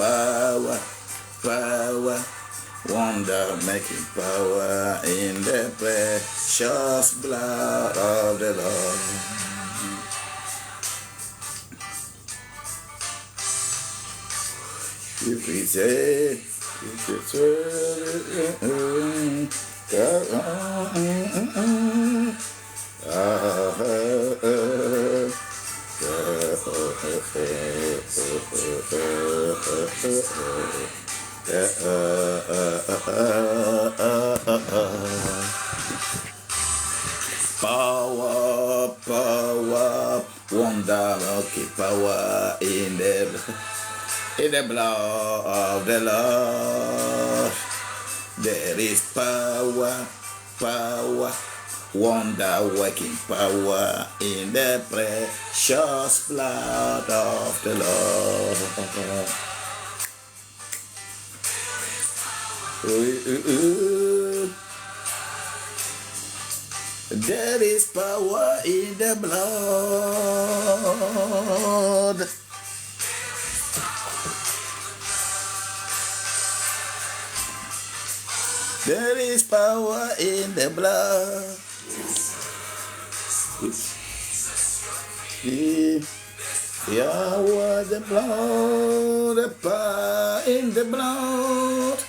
power, power, wonder making power in the precious blood of the Lord. If we say, power, power, wonder working power in the blood of the Lord. There is power, power, wonder working power in the precious blood of the Lord. There is power in the blood. There is power in the blood. Yahweh, the blood, the power in the blood.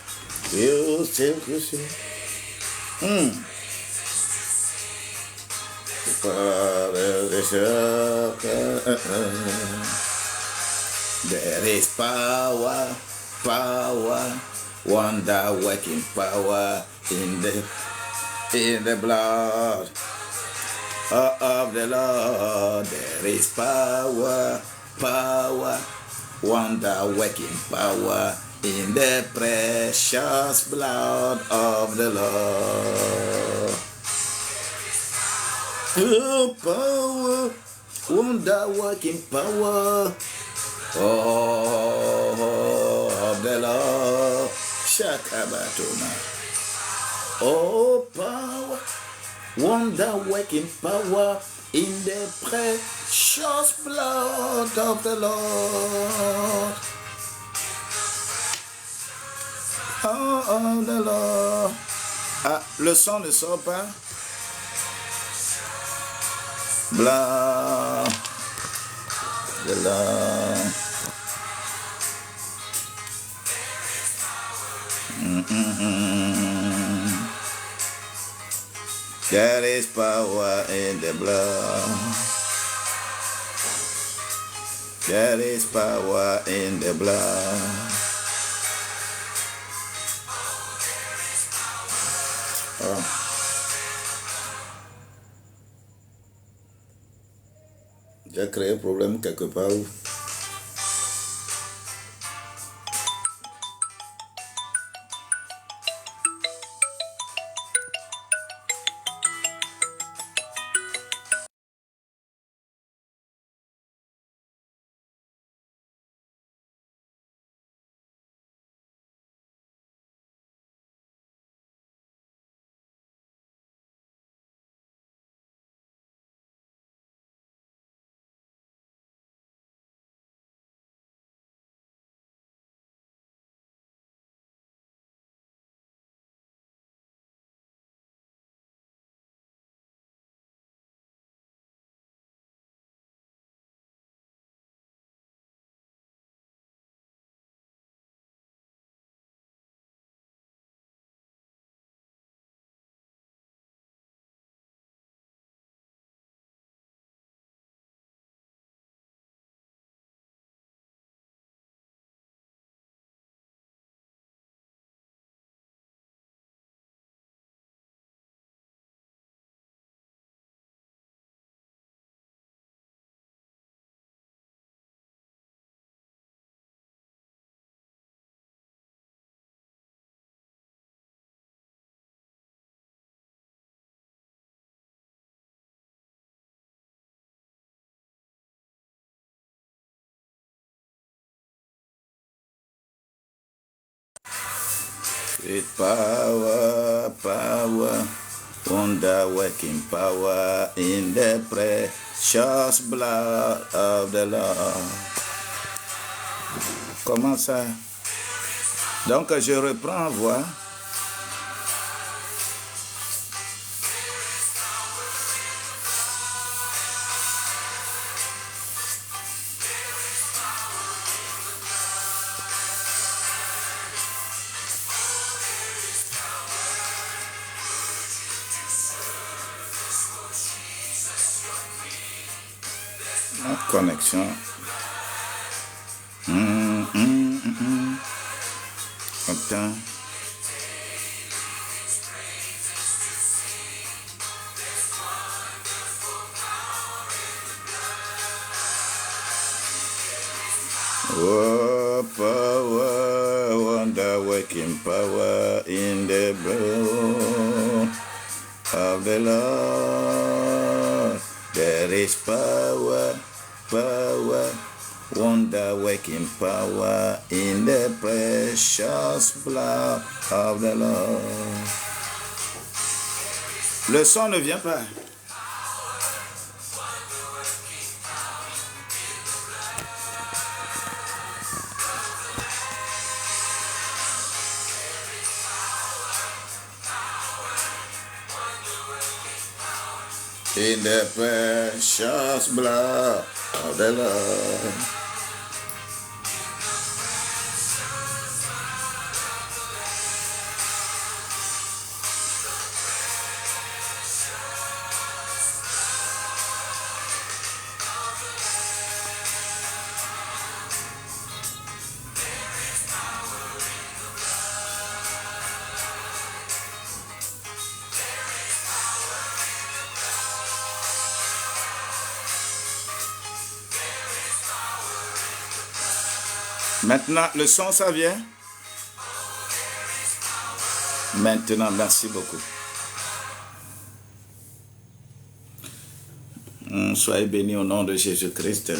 You see. There is power, power, wonder working power in the blood of the Lord. There is power, power, wonder working power in the precious blood of the Lord. Oh, power, wonder working power, of the Lord. Shakabatoma. Oh, power, wonder working power in the precious blood of the Lord. Oh, the Lord. Ah, le son ne sort pas. Blanc de l'or. There is power in the blood. There is power in the blood. Oh. J'ai créé un problème quelque part. With power, power, wonder working power in the precious blood of the Lord. Comment ça? Donc, je reprends, voir. La connexion. Attends. Oh, power, wonder working power in the blood of the Lord. There is power, power, wonder working power in the precious blood of the Lord. Le son ne vient pas. In the precious blood of the Lord. Maintenant, le son, ça vient? Maintenant, merci beaucoup. Soyez bénis au nom de Jésus-Christ.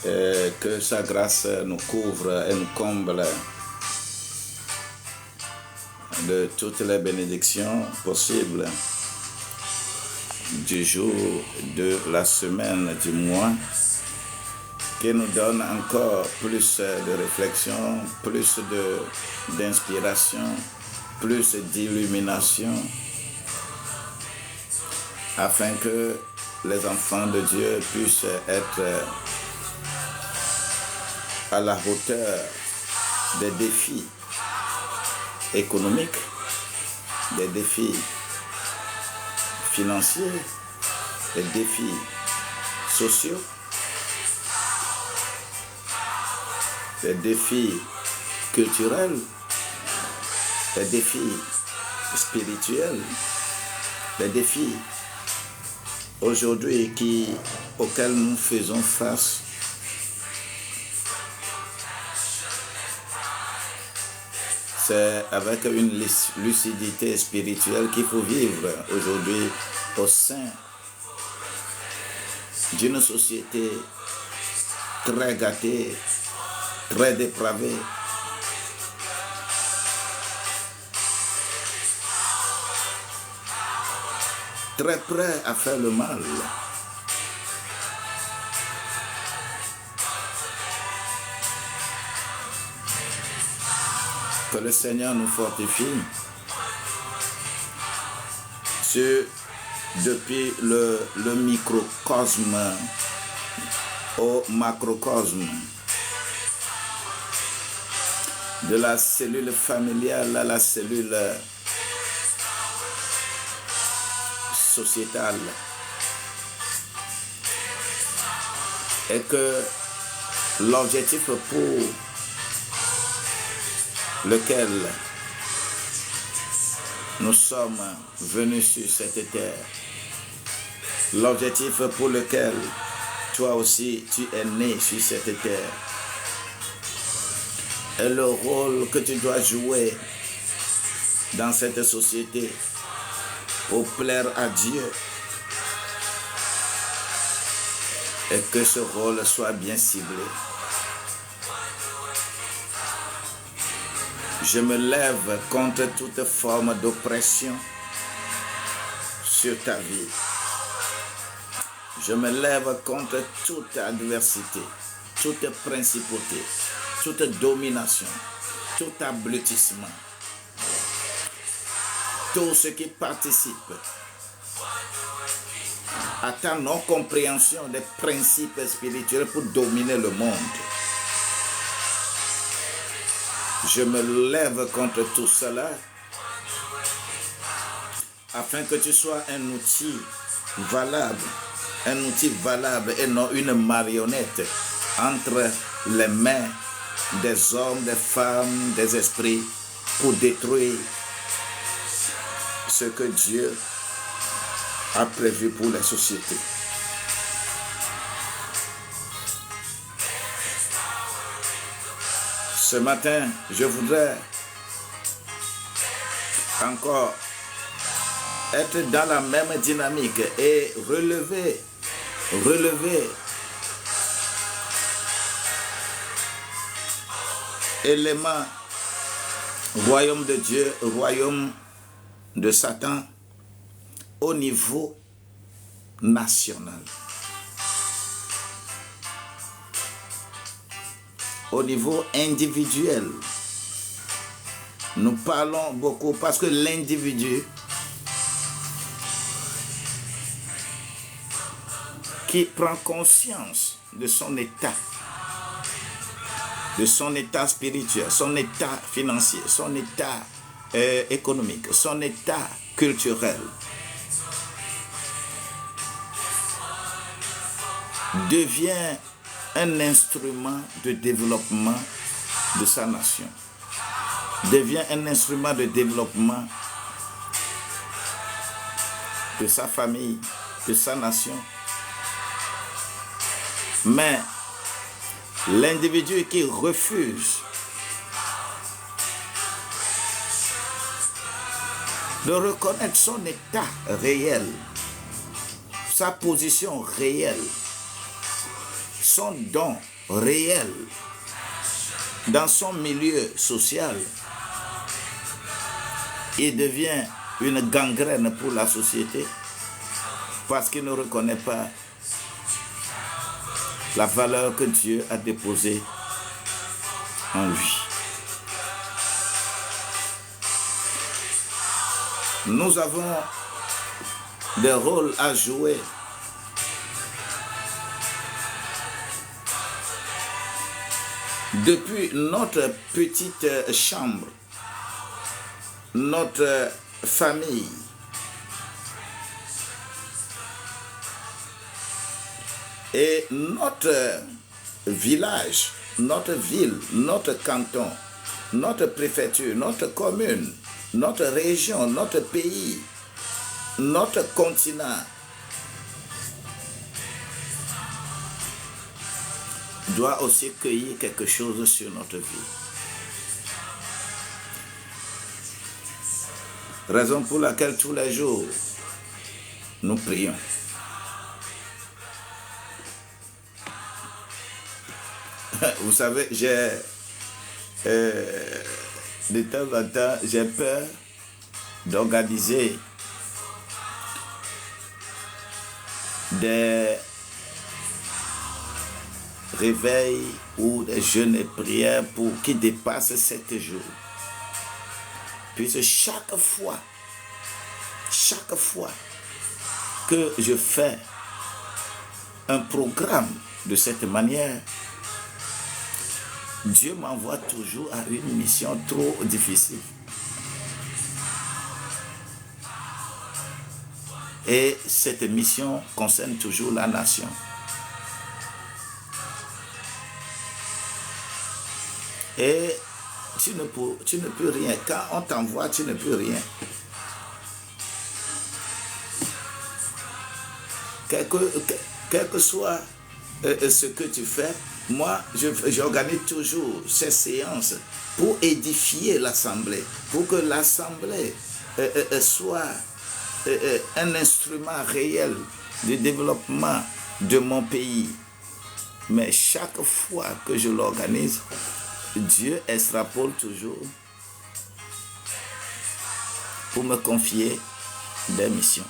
Que sa grâce nous couvre et nous comble de toutes les bénédictions possibles du jour, de la semaine, du mois, qui nous donne encore plus de réflexion, plus d'inspiration, plus d'illumination, afin que les enfants de Dieu puissent être à la hauteur des défis économiques, des défis financiers, des défis sociaux, des défis culturels, des défis spirituels, des défis aujourd'hui auxquels nous faisons face. C'est avec une lucidité spirituelle qu'il faut vivre aujourd'hui au sein d'une société très gâtée, très dépravée. Très prêt à faire le mal. Que le Seigneur nous fortifie depuis le microcosme au macrocosme, de la cellule familiale à la cellule sociétale, et que l'objectif pour lequel nous sommes venus sur cette terre, l'objectif pour lequel toi aussi tu es né sur cette terre, et le rôle que tu dois jouer dans cette société pour plaire à Dieu, et que ce rôle soit bien ciblé. Je me lève contre toute forme d'oppression sur ta vie. Je me lève contre toute adversité, toute principauté, toute domination, tout abrutissement, tout ce qui participe à ta non-compréhension des principes spirituels pour dominer le monde. Je me lève contre tout cela afin que tu sois un outil valable et non une marionnette entre les mains des hommes, des femmes, des esprits pour détruire ce que Dieu a prévu pour la société. Ce matin, je voudrais encore être dans la même dynamique et relever éléments royaume de Dieu, royaume de Satan au niveau national. Au niveau individuel, nous parlons beaucoup parce que l'individu qui prend conscience de son état spirituel, son état financier, son état économique, son état culturel, devient un instrument de développement de sa nation, devient un instrument de développement de sa famille, de sa nation. Mais l'individu qui refuse de reconnaître son état réel, sa position réelle, son don réel dans son milieu social, il devient une gangrène pour la société parce qu'il ne reconnaît pas la valeur que Dieu a déposée en lui. Nous avons des rôles à jouer depuis notre petite chambre, notre famille, et notre village, notre ville, notre canton, notre préfecture, notre commune, notre région, notre pays, notre continent doit aussi cueillir quelque chose sur notre vie. Raison pour laquelle tous les jours, nous prions. Vous savez, de temps en temps, j'ai peur d'organiser des réveils ou des jeûnes et prières qui dépassent 7 jours. Puisque chaque fois que je fais un programme de cette manière, Dieu m'envoie toujours à une mission trop difficile. Et cette mission concerne toujours la nation. Et tu ne peux rien. Quand on t'envoie, tu ne peux rien. Quel que soit ce que tu fais, moi, j'organise toujours ces séances pour édifier l'Assemblée, pour que l'Assemblée soit un instrument réel de développement de mon pays. Mais chaque fois que je l'organise, Dieu extrapole toujours pour me confier des missions.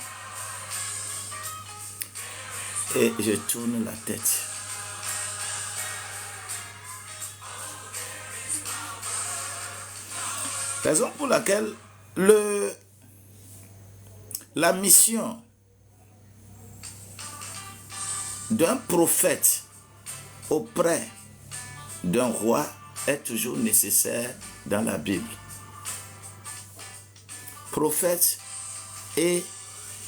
Et je tourne la tête. Raison pour laquelle la mission d'un prophète auprès d'un roi est toujours nécessaire dans la Bible. Prophètes et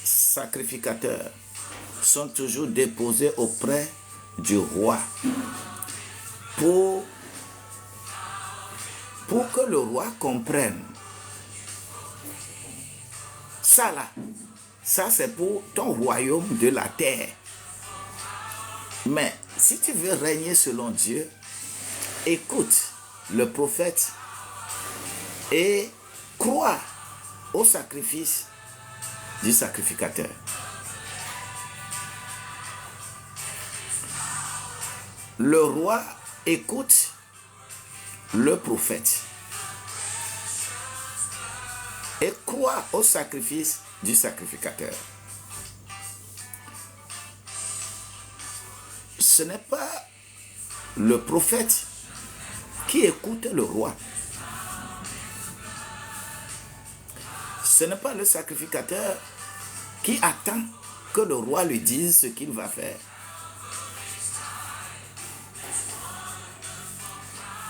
sacrificateurs sont toujours déposés auprès du roi pour que le roi comprenne. Ça là, ça c'est pour ton royaume de la terre. Mais si tu veux régner selon Dieu, écoute le prophète et crois au sacrifice du sacrificateur. Le roi écoute le prophète et croit au sacrifice du sacrificateur. Ce n'est pas le prophète qui écoute le roi. Ce n'est pas le sacrificateur qui attend que le roi lui dise ce qu'il va faire.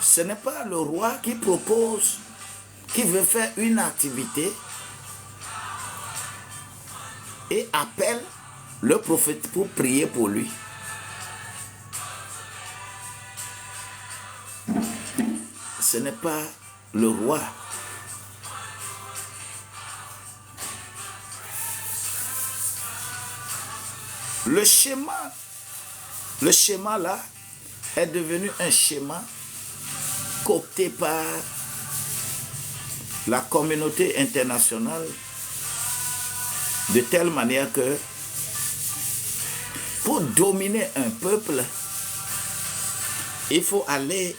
Ce n'est pas le roi qui propose, qui veut faire une activité et appelle le prophète pour prier pour lui. Ce n'est pas le roi. Le schéma là est devenu un schéma coopté par la communauté internationale de telle manière que pour dominer un peuple, il faut aller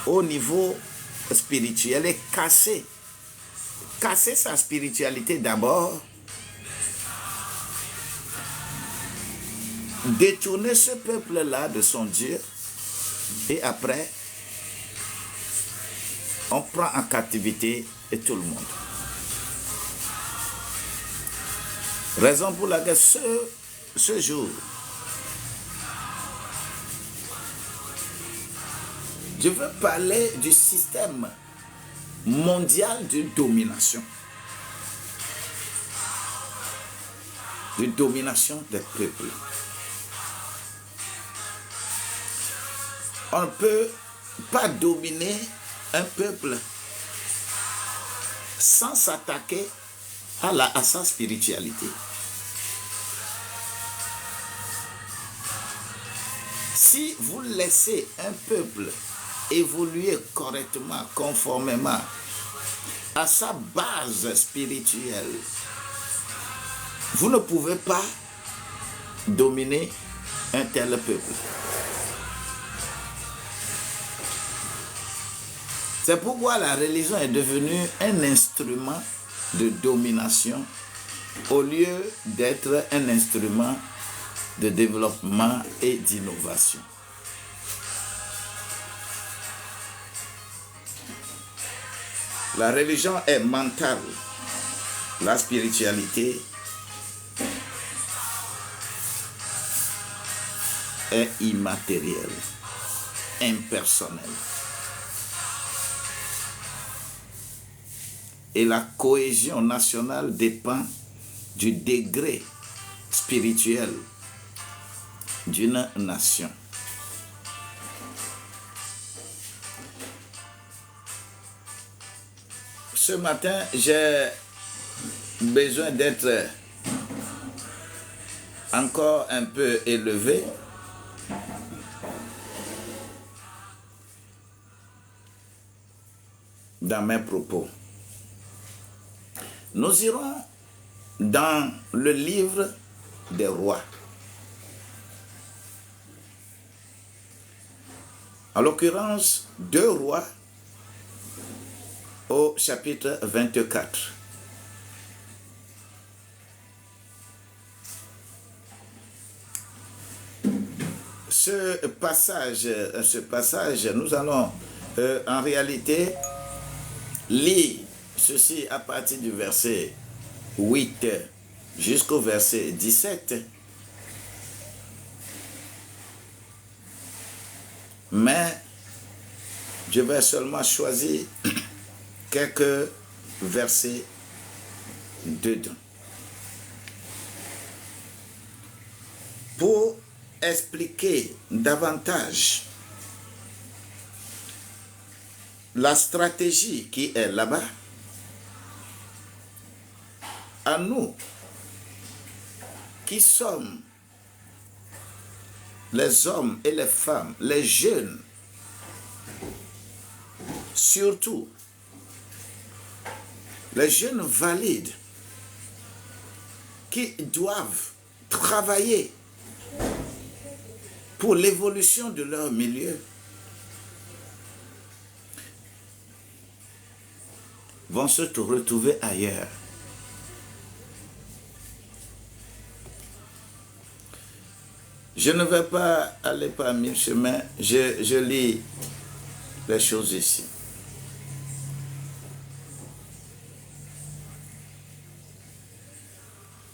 au niveau spirituel et casser sa spiritualité d'abord, détourner ce peuple-là de son Dieu et après, on prend en captivité et tout le monde. Raison pour laquelle ce jour, je veux parler du système mondial de domination. De domination des peuples. On ne peut pas dominer un peuple sans s'attaquer à sa spiritualité. Si vous laissez un peuple évoluer correctement, conformément à sa base spirituelle, vous ne pouvez pas dominer un tel peuple. C'est pourquoi la religion est devenue un instrument de domination au lieu d'être un instrument de développement et d'innovation. La religion est mentale, la spiritualité est immatérielle, impersonnelle. Et la cohésion nationale dépend du degré spirituel d'une nation. Ce matin, j'ai besoin d'être encore un peu élevé. Dans mes propos. Nous irons dans le livre des rois. En l'occurrence, 2 rois au chapitre 24. Ce passage, nous allons en réalité lis ceci à partir du verset 8 jusqu'au verset 17. Mais je vais seulement choisir quelques versets dedans pour expliquer davantage la stratégie qui est là-bas. À nous qui sommes les hommes et les femmes, les jeunes, surtout les jeunes valides qui doivent travailler pour l'évolution de leur milieu, vont se retrouver ailleurs. Je ne vais pas aller par mille chemins, je lis les choses ici.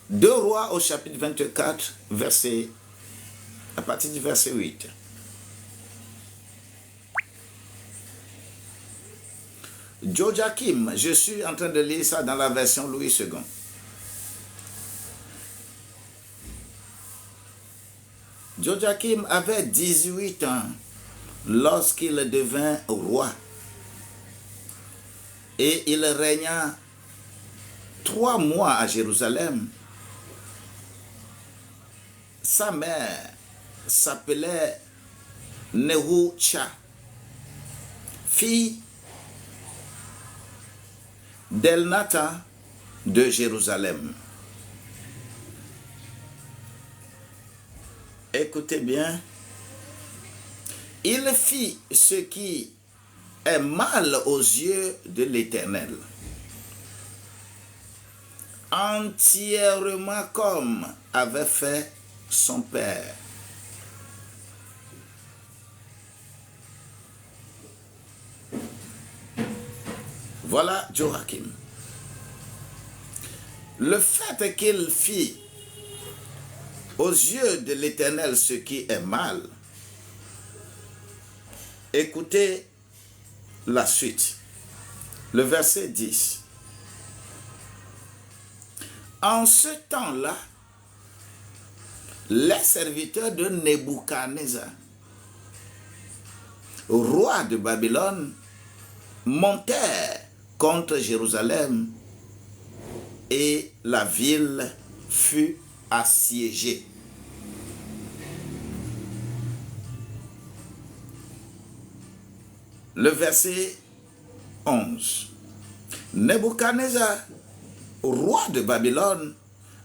Deux Rois au chapitre 24, à partir du verset 8. Joachim, je suis en train de lire ça dans la version Louis II. Joachim avait 18 ans lorsqu'il devint roi. Et il régna 3 mois à Jérusalem. Sa mère s'appelait Nehushta, fille d'Elnathan de Jérusalem. Écoutez bien. Il fit ce qui est mal aux yeux de l'Éternel, entièrement comme avait fait son père. Voilà Joachim. Le fait qu'il fit aux yeux de l'Éternel ce qui est mal, écoutez la suite. Le verset 10. En ce temps-là, les serviteurs de Nebuchadnezzar, roi de Babylone, montèrent contre Jérusalem et la ville fut assiégée. Le verset 11. Nebuchadnezzar, roi de Babylone,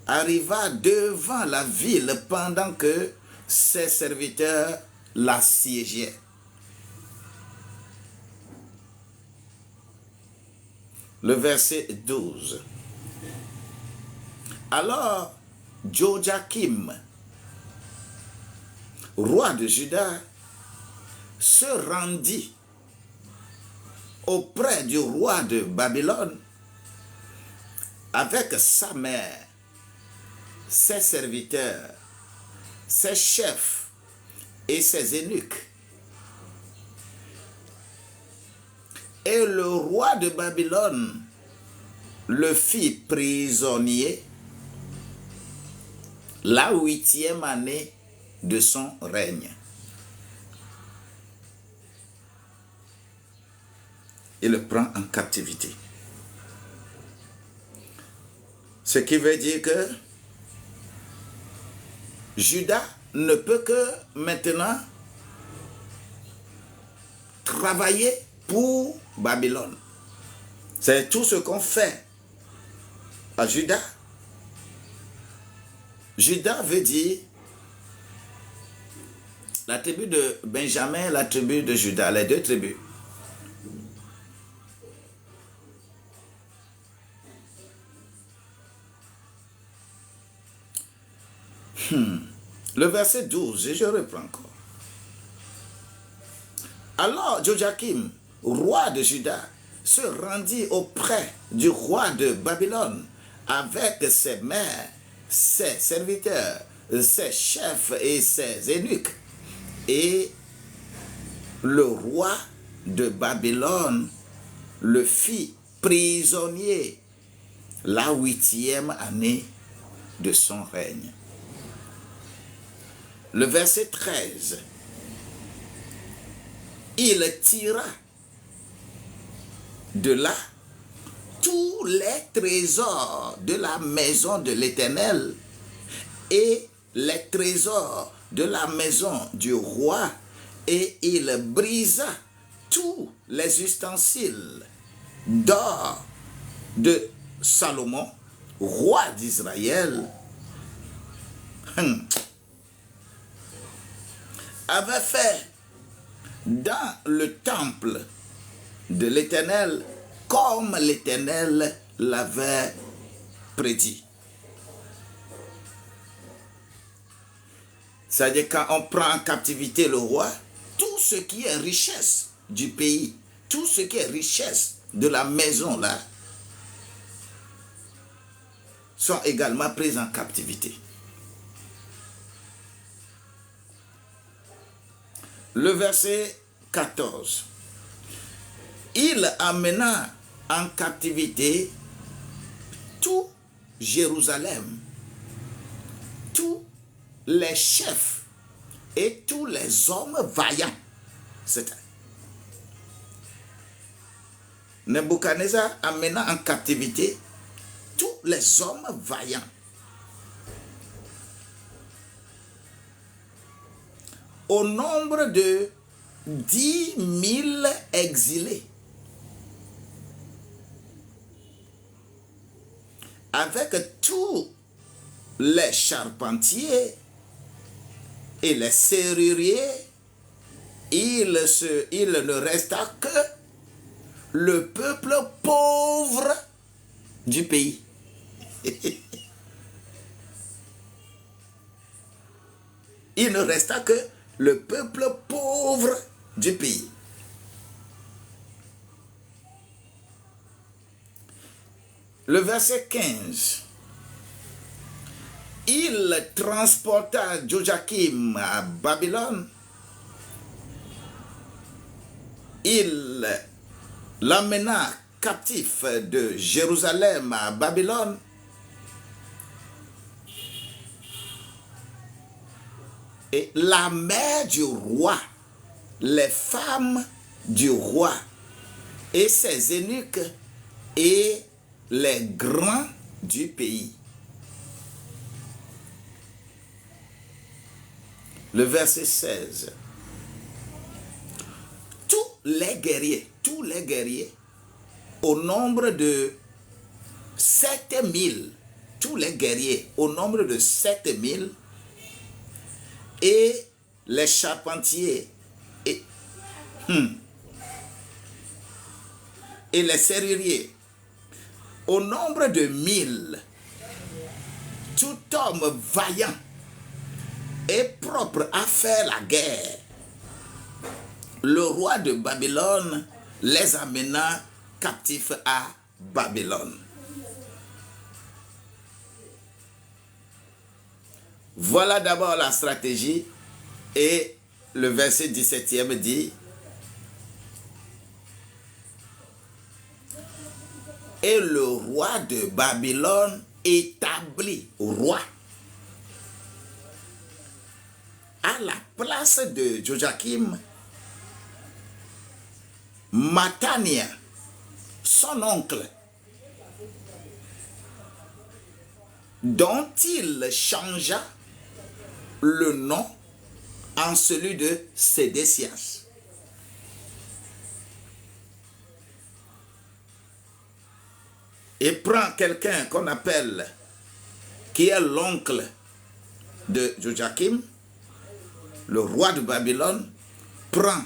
arriva devant la ville pendant que ses serviteurs l'assiégeaient. Le verset 12. Alors, Joachim, roi de Juda, se rendit auprès du roi de Babylone avec sa mère, ses serviteurs, ses chefs et ses eunuques. Et le roi de Babylone le fit prisonnier la 8e année de son règne. Il le prend en captivité. Ce qui veut dire que Juda ne peut que maintenant travailler pour Babylone. C'est tout ce qu'on fait à Juda. Juda veut dire la tribu de Benjamin, la tribu de Juda, les deux tribus. Le verset 12, et je reprends encore. Alors Joachim, roi de Juda, se rendit auprès du roi de Babylone avec ses mères, ses serviteurs, ses chefs et ses eunuques. Et le roi de Babylone le fit prisonnier la 8e année de son règne. Le verset 13. Il tira de là tous les trésors de la maison de l'Éternel et les trésors de la maison du roi, et il brisa tous les ustensiles d'or de Salomon, roi d'Israël, avait fait dans le temple de l'Éternel comme l'Éternel l'avait prédit. C'est-à-dire, quand on prend en captivité le roi, tout ce qui est richesse du pays, tout ce qui est richesse de la maison là, sont également prises en captivité. Le verset 14. Il amena en captivité tout Jérusalem, tous les chefs et tous les hommes vaillants. C'est Nebuchadnezzar amena en captivité tous les hommes vaillants. Au nombre de 10 000 exilés, avec tous les charpentiers et les serruriers, il ne resta que le peuple pauvre du pays. Il ne resta que le peuple pauvre du pays. Le verset 15. Il transporta Joachim à Babylone. Il l'amena captif de Jérusalem à Babylone. Et la mère du roi, les femmes du roi et ses eunuques et les grands du pays. Le verset 16. Tous les guerriers, au nombre de 7000, tous les guerriers, au nombre de 7000, et les charpentiers et les serruriers, au nombre de 1000, tout homme vaillant et propre à faire la guerre, le roi de Babylone les amena captifs à Babylone. Voilà d'abord la stratégie, et le verset 17e dit: et le roi de Babylone établit roi à la place de Joachim Mathania, son oncle, dont il changea le nom en celui de Sédécias. Et prend quelqu'un qu'on appelle, qui est l'oncle de Joachim, le roi de Babylone, prend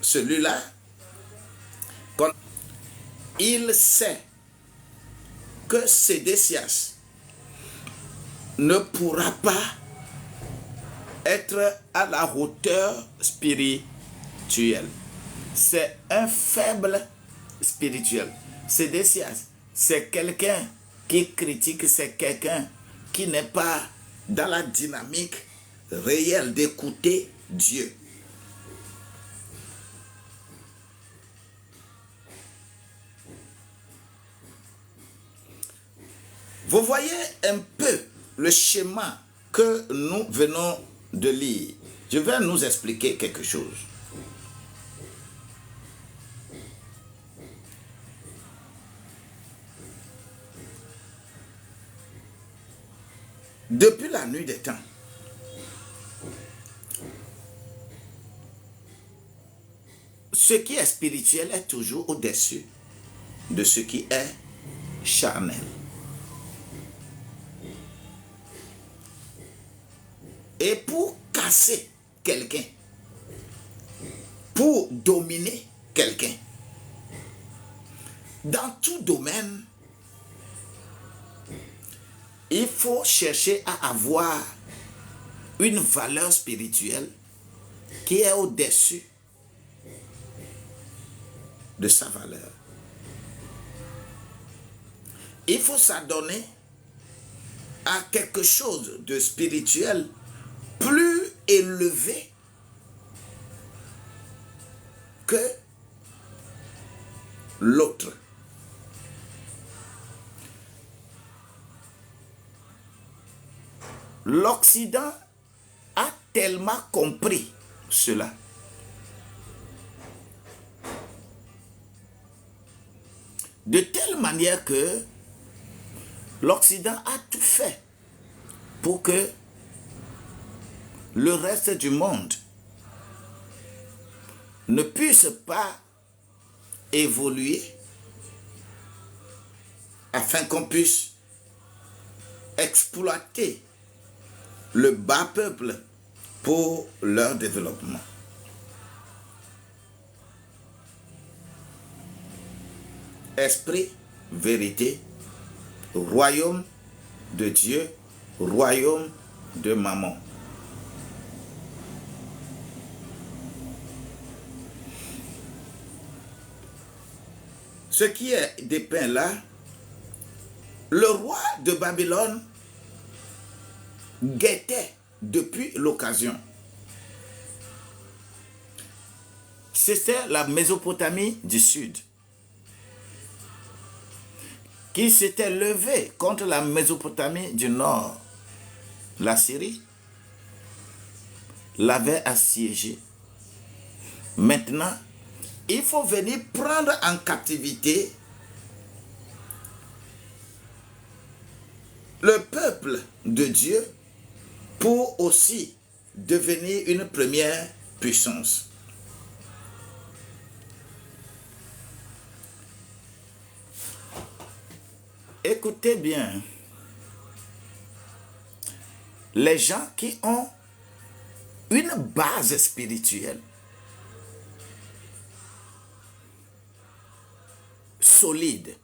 celui-là. Il sait que Sédécias ne pourra pas être à la hauteur spirituelle. C'est un faible spirituel. Sédécias, c'est quelqu'un qui critique, c'est quelqu'un qui n'est pas dans la dynamique réelle d'écouter Dieu. Vous voyez un peu le schéma que nous venons de lire. Je vais nous expliquer quelque chose. Depuis la nuit des temps, ce qui est spirituel est toujours au-dessus de ce qui est charnel. Et pour casser quelqu'un, pour dominer quelqu'un, dans tout domaine, il faut chercher à avoir une valeur spirituelle qui est au-dessus de sa valeur. Il faut s'adonner à quelque chose de spirituel plus élevé que l'autre. L'Occident a tellement compris cela. De telle manière que l'Occident a tout fait pour que le reste du monde ne puisse pas évoluer afin qu'on puisse exploiter le bas peuple pour leur développement. Esprit, vérité, royaume de Dieu, royaume de Mammon. Ce qui est dépeint là, le roi de Babylone guettait depuis l'occasion. C'était la Mésopotamie du Sud qui s'était levée contre la Mésopotamie du Nord. La Syrie l'avait assiégée. Maintenant, il faut venir prendre en captivité le peuple de Dieu pour aussi devenir une première puissance. Écoutez bien, les gens qui ont une base spirituelle solide,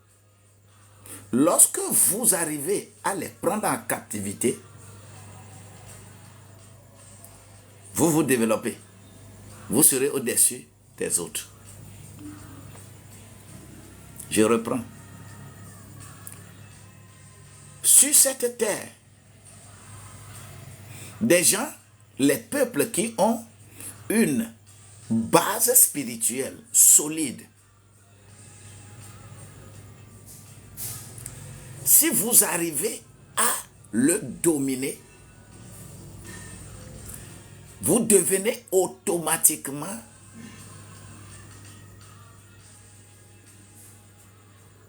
lorsque vous arrivez à les prendre en captivité, vous vous développez. Vous serez au-dessus des autres. Je reprends. Sur cette terre, des gens, les peuples qui ont une base spirituelle solide, si vous arrivez à le dominer, vous devenez automatiquement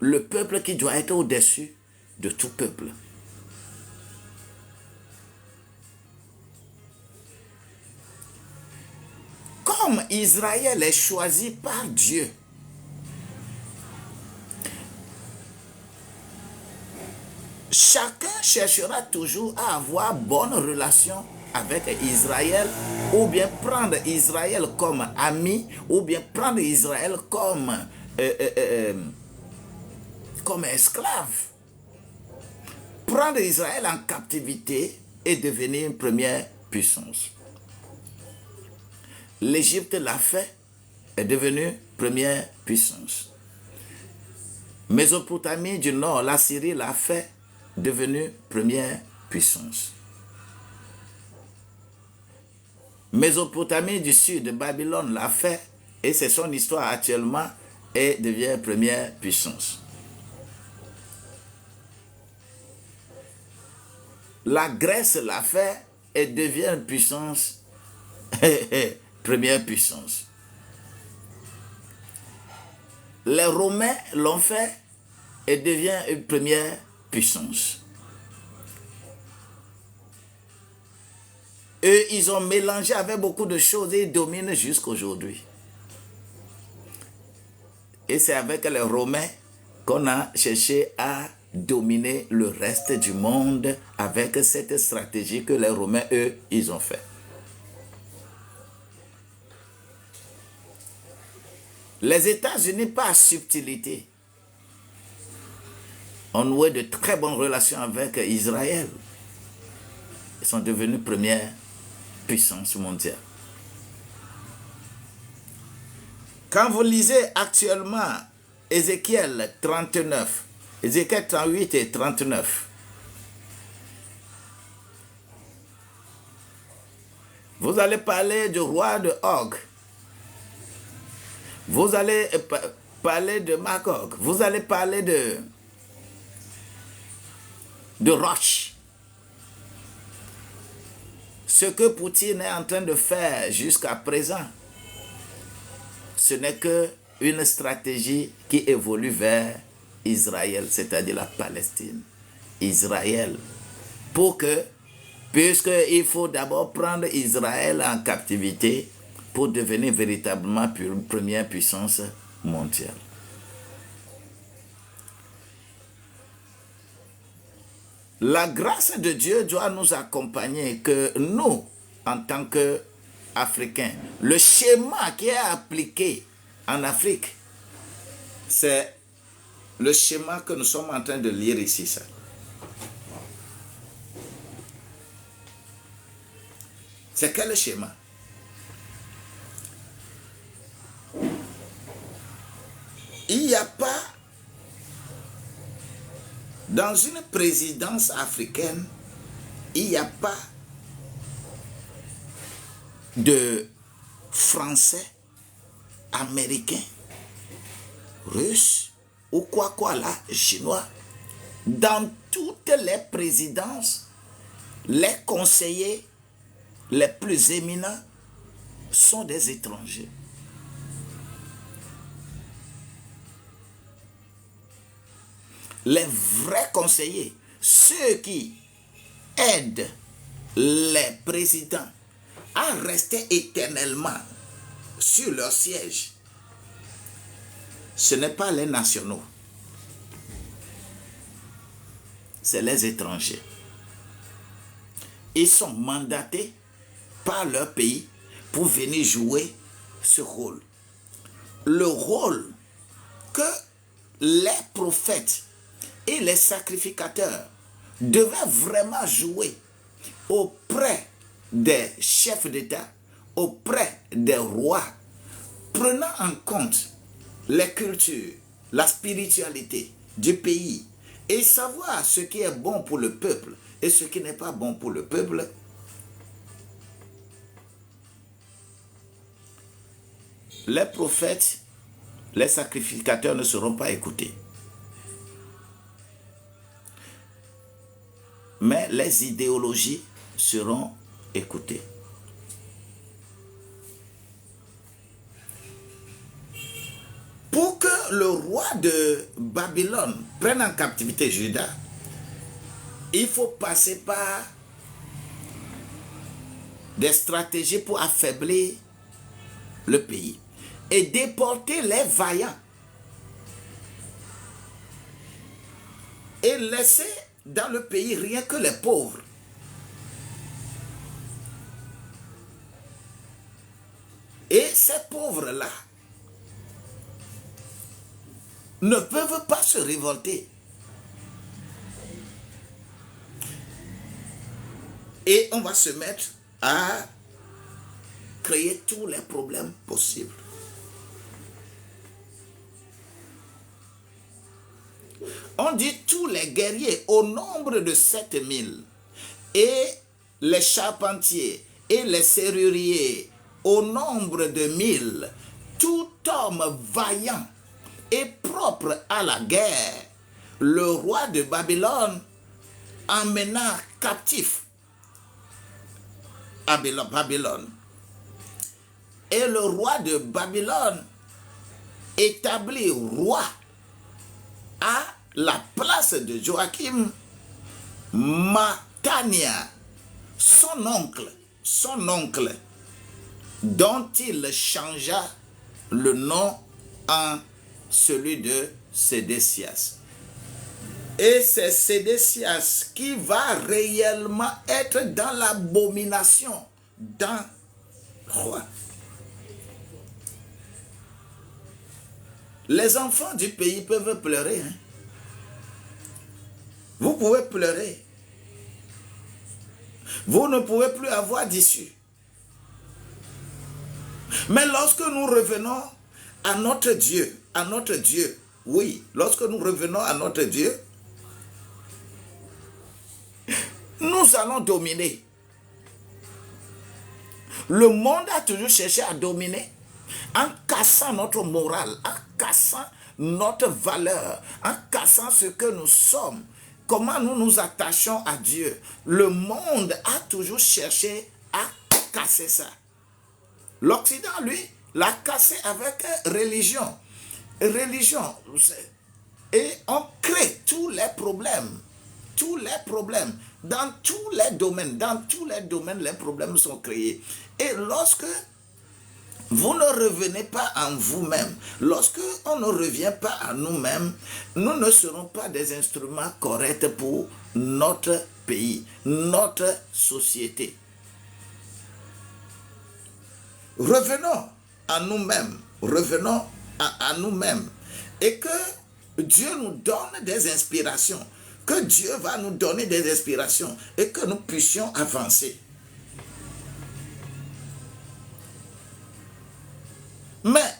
le peuple qui doit être au-dessus de tout peuple. Comme Israël est choisi par Dieu, chacun cherchera toujours à avoir bonne relation avec Israël, ou bien prendre Israël comme ami, ou bien prendre Israël comme esclave. Prendre Israël en captivité et devenir une première puissance. L'Égypte l'a fait, est devenue première puissance. Mésopotamie du Nord, la Syrie l'a fait devenue première puissance. Mésopotamie du Sud, Babylone l'a fait et c'est son histoire actuellement et devient première puissance. La Grèce l'a fait et devient puissance, première puissance. Les Romains l'ont fait et devient une première puissance. Eux, ils ont mélangé avec beaucoup de choses et ils dominent jusqu'aujourd'hui. Et c'est avec les Romains qu'on a cherché à dominer le reste du monde avec cette stratégie que les Romains, eux, ils ont fait. Les États-Unis, par subtilité, ont noué de très bonnes relations avec Israël. Ils sont devenus première puissance mondiale. Quand vous lisez actuellement Ézéchiel 39, Ézéchiel 38 et 39, vous allez parler du roi de Og. Vous allez parler de Magog. Vous allez parler de Roche. Ce que Poutine est en train de faire jusqu'à présent, ce n'est qu'une stratégie qui évolue vers Israël, c'est-à-dire la Palestine. Israël. Puisqu'il faut d'abord prendre Israël en captivité pour devenir véritablement une première puissance mondiale. La grâce de Dieu doit nous accompagner, que nous, en tant qu'Africains, le schéma qui est appliqué en Afrique, c'est le schéma que nous sommes en train de lire ici. Ça. C'est quel schéma? Il n'y a pas, dans une présidence africaine, il n'y a pas de Français, Américains, Russes ou quoi là, Chinois. Dans toutes les présidences, les conseillers les plus éminents sont des étrangers. Les vrais conseillers, ceux qui aident les présidents à rester éternellement sur leur siège, ce n'est pas les nationaux, c'est les étrangers. Ils sont mandatés par leur pays pour venir jouer ce rôle. Le rôle que les prophètes et les sacrificateurs devaient vraiment jouer auprès des chefs d'État, auprès des rois, prenant en compte les cultures, la spiritualité du pays et savoir ce qui est bon pour le peuple et ce qui n'est pas bon pour le peuple. Les prophètes, les sacrificateurs ne seront pas écoutés. Mais les idéologies seront écoutées. Pour que le roi de Babylone prenne en captivité Juda, il faut passer par des stratégies pour affaiblir le pays et déporter les vaillants et laisser dans le pays rien que les pauvres. Et ces pauvres-là ne peuvent pas se révolter. Et on va se mettre à créer tous les problèmes possibles. On dit tous les guerriers au nombre de 7000 et les charpentiers et les serruriers au nombre de 1000, tout homme vaillant et propre à la guerre, le roi de Babylone emmena captif à Babylone. Et le roi de Babylone établit roi à la place de Joachim Mathania, son oncle, dont il changea le nom en celui de Sédécias. Et c'est Sédécias qui va réellement être dans l'abomination d'un roi. Les enfants du pays peuvent pleurer. Hein? Vous pouvez pleurer. Vous ne pouvez plus avoir d'issue. Mais lorsque nous revenons à notre Dieu, oui, lorsque nous revenons à notre Dieu, nous allons dominer. Le monde a toujours cherché à dominer en cassant notre morale, en cassant notre valeur, en cassant ce que nous sommes, comment nous nous attachons à Dieu. Le monde a toujours cherché à casser ça. L'Occident, lui, l'a cassé avec religion. Religion. Et on crée tous les problèmes. Tous les problèmes. Dans tous les domaines. Dans tous les domaines, les problèmes sont créés. Et lorsque vous ne revenez pas en vous-même, lorsque on ne revient pas à nous-mêmes, nous ne serons pas des instruments corrects pour notre pays, notre société. Revenons à nous-mêmes, revenons à nous-mêmes, et que Dieu nous donne des inspirations, que Dieu va nous donner des inspirations et que nous puissions avancer. Mais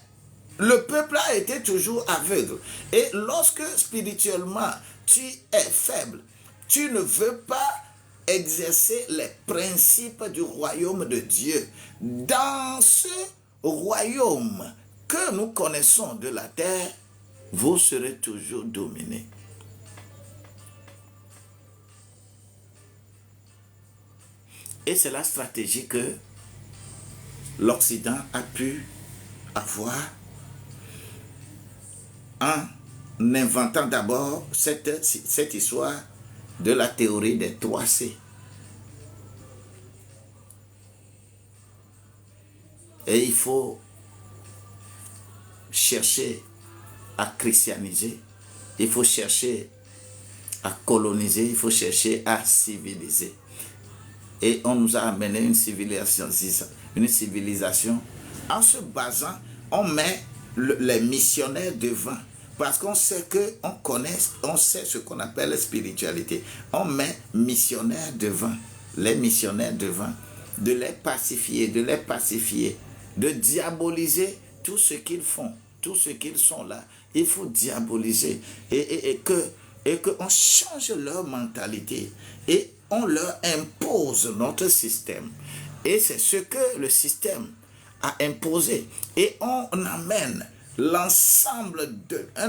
le peuple a été toujours aveugle. Et lorsque spirituellement tu es faible, tu ne veux pas exercer les principes du royaume de Dieu. Dans ce royaume que nous connaissons de la terre, vous serez toujours dominés. Et c'est la stratégie que l'Occident a pu avoir en inventant d'abord cette histoire de la théorie des 3C. Et il faut chercher à christianiser, il faut chercher à coloniser, il faut chercher à civiliser. Et on nous a amené une civilisation en se basant, on met les missionnaires devant. Parce qu'on sait on sait ce qu'on appelle la spiritualité. On met missionnaires devant, les missionnaires devant, de les pacifier, de diaboliser tout ce qu'ils font, tout ce qu'ils sont là. Il faut diaboliser et qu'on change leur mentalité et on leur impose notre système. Et c'est ce que le système a imposé. Et on amène un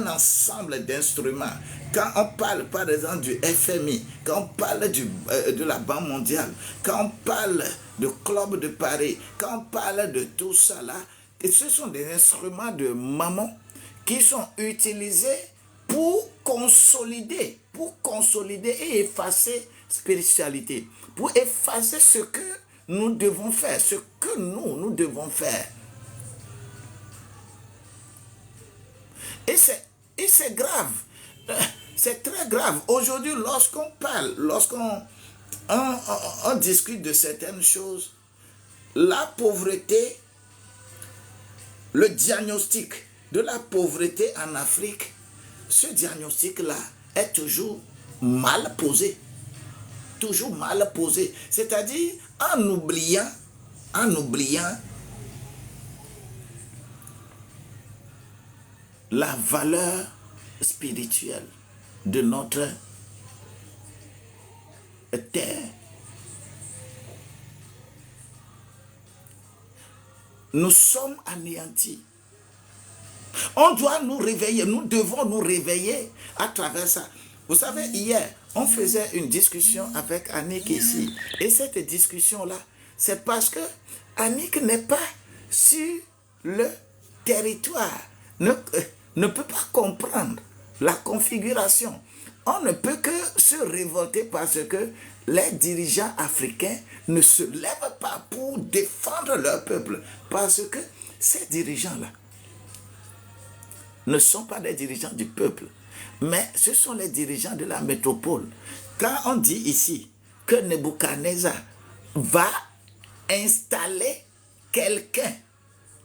ensemble d'instruments. Quand on parle par exemple du FMI, quand on parle de la Banque mondiale, quand on parle du Club de Paris, quand on parle de tout ça là, et ce sont des instruments de maman qui sont utilisés pour consolider et effacer spiritualité, pour effacer ce que nous devons faire, ce que nous devons faire. Et c'est grave, c'est très grave. Aujourd'hui, lorsqu'on parle, on discute de certaines choses, la pauvreté, le diagnostic de la pauvreté en Afrique, ce diagnostic-là est toujours mal posé. Toujours mal posé. C'est-à-dire en oubliant la valeur spirituelle. de notre terre. Nous sommes anéantis. On doit nous réveiller, nous devons nous réveiller à travers ça. Vous savez, hier, on faisait une discussion avec Annick ici. Et cette discussion-là, c'est parce que Annick n'est pas sur le territoire, ne peut pas comprendre la configuration. On ne peut que se révolter parce que les dirigeants africains ne se lèvent pas pour défendre leur peuple. Parce que ces dirigeants-là ne sont pas des dirigeants du peuple, mais ce sont les dirigeants de la métropole. Quand on dit ici que Nebuchadnezzar va installer quelqu'un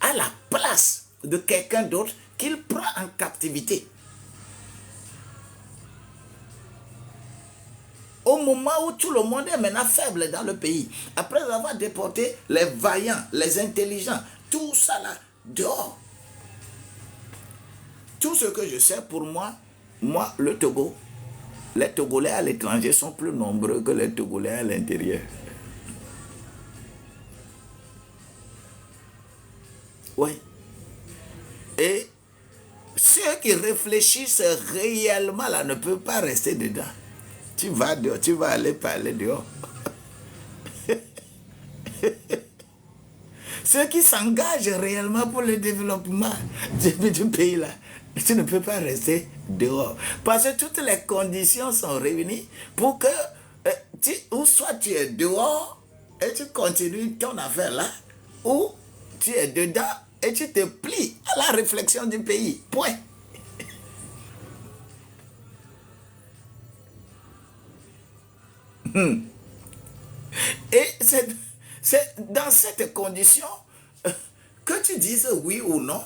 à la place de quelqu'un d'autre qu'il prend en captivité, au moment où tout le monde est maintenant faible dans le pays, après avoir déporté les vaillants, les intelligents, tout ça là, dehors. Tout ce que je sais pour moi, le Togo, les Togolais à l'étranger sont plus nombreux que les Togolais à l'intérieur. Oui. Et ceux qui réfléchissent réellement là ne peuvent pas rester dedans. Tu vas dehors, tu vas aller parler dehors. Ceux qui s'engagent réellement pour le développement du pays là, tu ne peux pas rester dehors. Parce que toutes les conditions sont réunies pour que, ou soit tu es dehors et tu continues ton affaire là, ou tu es dedans et tu te plies à la réflexion du pays. Point. Et c'est dans cette condition que tu dises oui ou non.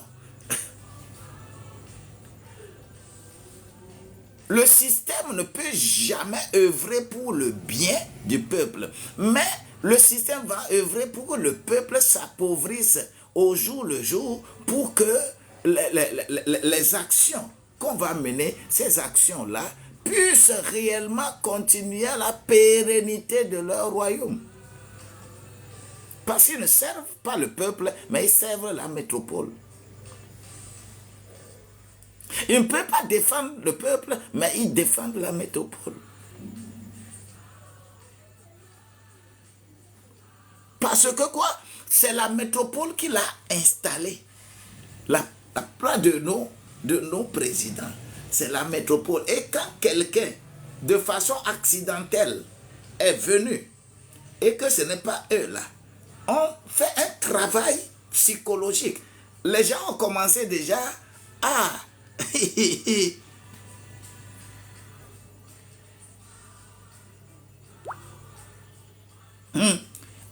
Le système ne peut jamais œuvrer pour le bien du peuple, mais le système va œuvrer pour que le peuple s'appauvrisse au jour le jour, pour que les actions qu'on va mener, ces actions-là, puissent réellement continuer à la pérennité de leur royaume. Parce qu'ils ne servent pas le peuple, mais ils servent la métropole. Ils ne peuvent pas défendre le peuple, mais ils défendent la métropole. Parce que quoi? C'est la métropole qui l'a installé. La plupart de nos présidents, c'est la métropole. Et quand quelqu'un, de façon accidentelle, est venu, et que ce n'est pas eux là, on fait un travail psychologique. Les gens ont commencé déjà à...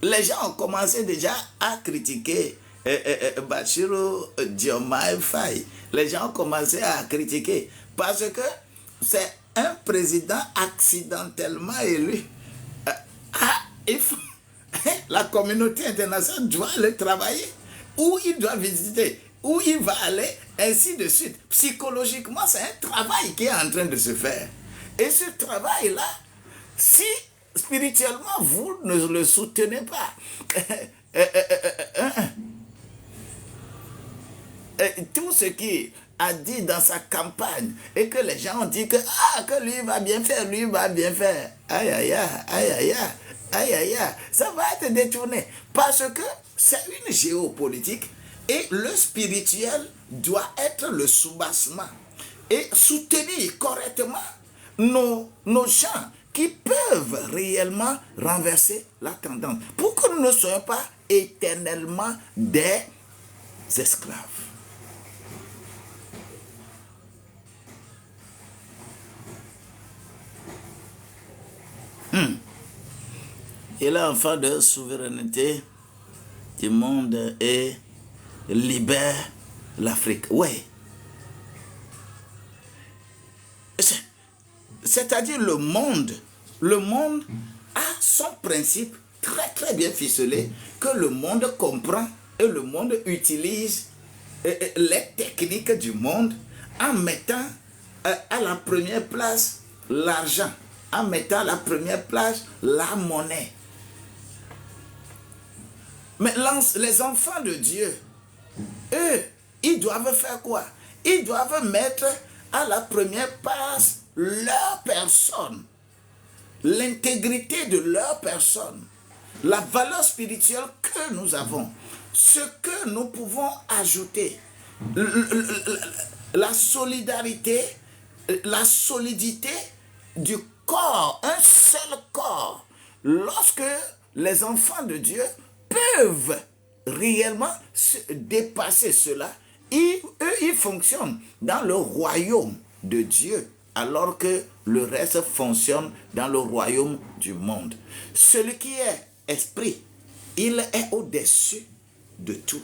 Les gens ont commencé déjà à critiquer Bassirou Diomaye Faye. Les gens ont commencé à critiquer parce que c'est un président accidentellement élu. La communauté internationale doit le travailler, où il doit visiter, où il va aller, ainsi de suite. Psychologiquement, c'est un travail qui est en train de se faire. Et ce travail-là, si spirituellement vous ne le soutenez pas, tout ce qu'il a dit dans sa campagne, et que les gens ont dit que, que lui va bien faire, lui va bien faire. Aïe, aïe, aïe, aïe, aïe, aïe, aïe, aïe, ça va être détourné. Parce que c'est une géopolitique et le spirituel doit être le soubassement et soutenir correctement nos gens qui peuvent réellement renverser la tendance pour que nous ne soyons pas éternellement des esclaves. Il est enfant de souveraineté du monde et libère l'Afrique. Oui. C'est-à-dire le monde a son principe très très bien ficelé que le monde comprend et le monde utilise les techniques du monde en mettant à la première place l'argent, en mettant à la première place la monnaie. Mais les enfants de Dieu, eux, ils doivent faire quoi? Ils doivent mettre à la première place leur personne, l'intégrité de leur personne, la valeur spirituelle que nous avons, ce que nous pouvons ajouter, la solidarité, la solidité du corps, un seul corps. Lorsque les enfants de Dieu peuvent réellement dépasser cela, eux, ils fonctionnent dans le royaume de Dieu, alors que le reste fonctionne dans le royaume du monde. Celui qui est esprit, il est au-dessus de tout.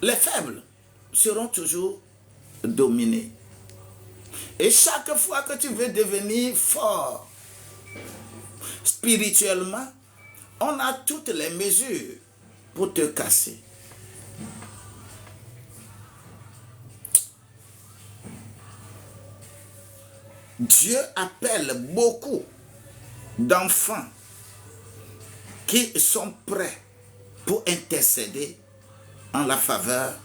Les faibles seront toujours dominés. Et chaque fois que tu veux devenir fort spirituellement, on a toutes les mesures pour te casser. Dieu appelle beaucoup d'enfants qui sont prêts pour intercéder en la faveur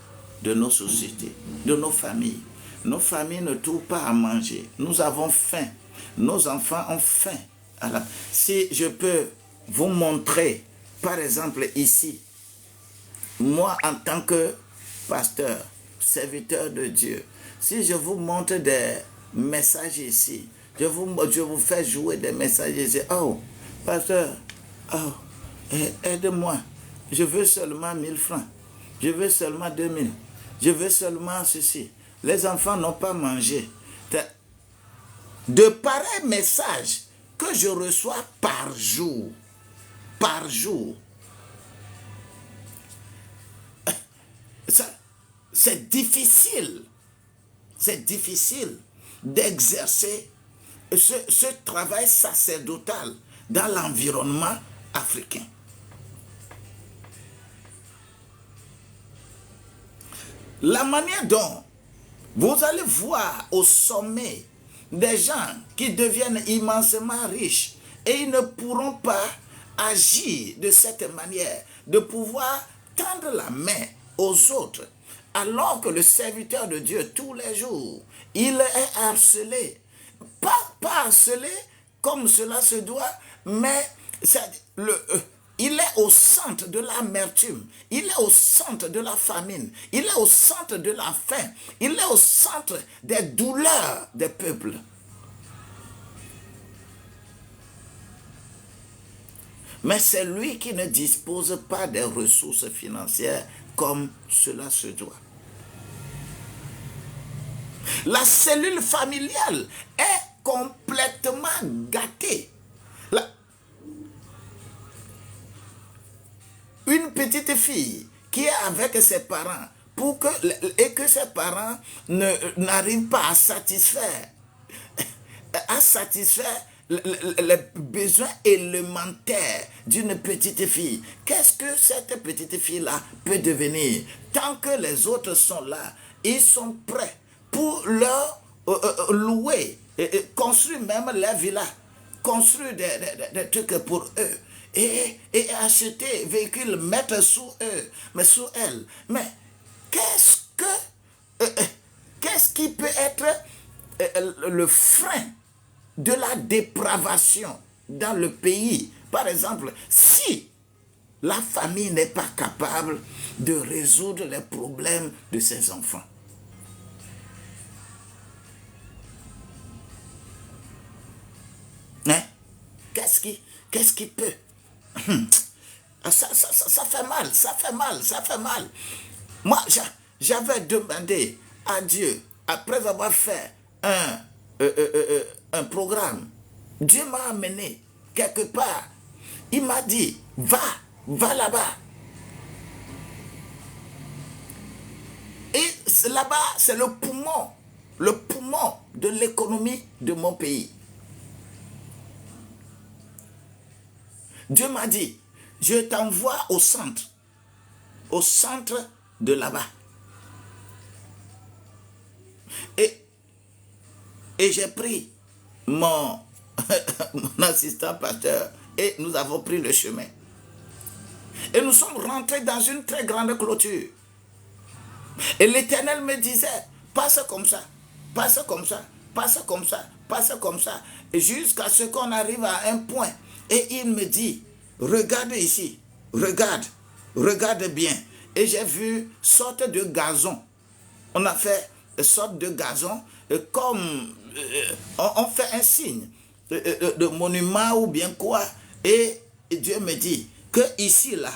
de nos sociétés, de nos familles. Nos familles ne trouvent pas à manger. Nous avons faim. Nos enfants ont faim. Alors, si je peux vous montrer, par exemple ici, moi en tant que pasteur, serviteur de Dieu, si je vous montre des messages ici, je vous fais jouer des messages ici. Oh, pasteur, oh, aide-moi. Je veux seulement 1000 francs. Je veux seulement 2000. Je veux seulement ceci. Les enfants n'ont pas mangé. De pareils messages que je reçois par jour. Par jour. C'est difficile. C'est difficile d'exercer ce travail sacerdotal dans l'environnement africain. La manière dont vous allez voir au sommet des gens qui deviennent immensément riches et ils ne pourront pas agir de cette manière, de pouvoir tendre la main aux autres, alors que le serviteur de Dieu, tous les jours, il est harcelé. Pas harcelé comme cela se doit, mais il est au centre de l'amertume, il est au centre de la famine, il est au centre de la faim, il est au centre des douleurs des peuples. Mais c'est lui qui ne dispose pas des ressources financières comme cela se doit. La cellule familiale est complètement gâtée. Une petite fille qui est avec ses parents et que ses parents n'arrivent pas à satisfaire les besoins élémentaires d'une petite fille. Qu'est-ce que cette petite fille-là peut devenir? Tant que les autres sont là, ils sont prêts pour leur louer, construire même la villa, construire des trucs pour eux. Et acheter véhicules, mettre sous eux, mais sous elles. Mais qu'est-ce qui peut être le frein de la dépravation dans le pays? Par exemple, si la famille n'est pas capable de résoudre les problèmes de ses enfants. Hein? Qu'est-ce qui peut? Ça fait mal, ça fait mal, ça fait mal. Moi, j'avais demandé à Dieu, après avoir fait un programme, Dieu m'a amené quelque part. Il m'a dit, va là-bas. Et là-bas, c'est le poumon de l'économie de mon pays. Dieu m'a dit, je t'envoie au centre. au centre de là-bas. Et j'ai pris mon assistant pasteur et nous avons pris le chemin. Et nous sommes rentrés dans une très grande clôture. Et l'Éternel me disait, passe comme ça, passe comme ça, passe comme ça, passe comme ça, jusqu'à ce qu'on arrive à un point. Et il me dit, regarde ici, regarde bien. Et j'ai vu sorte de gazon. On a fait sorte de gazon, comme on fait un signe de monument ou bien quoi. Et Dieu me dit que ici, là,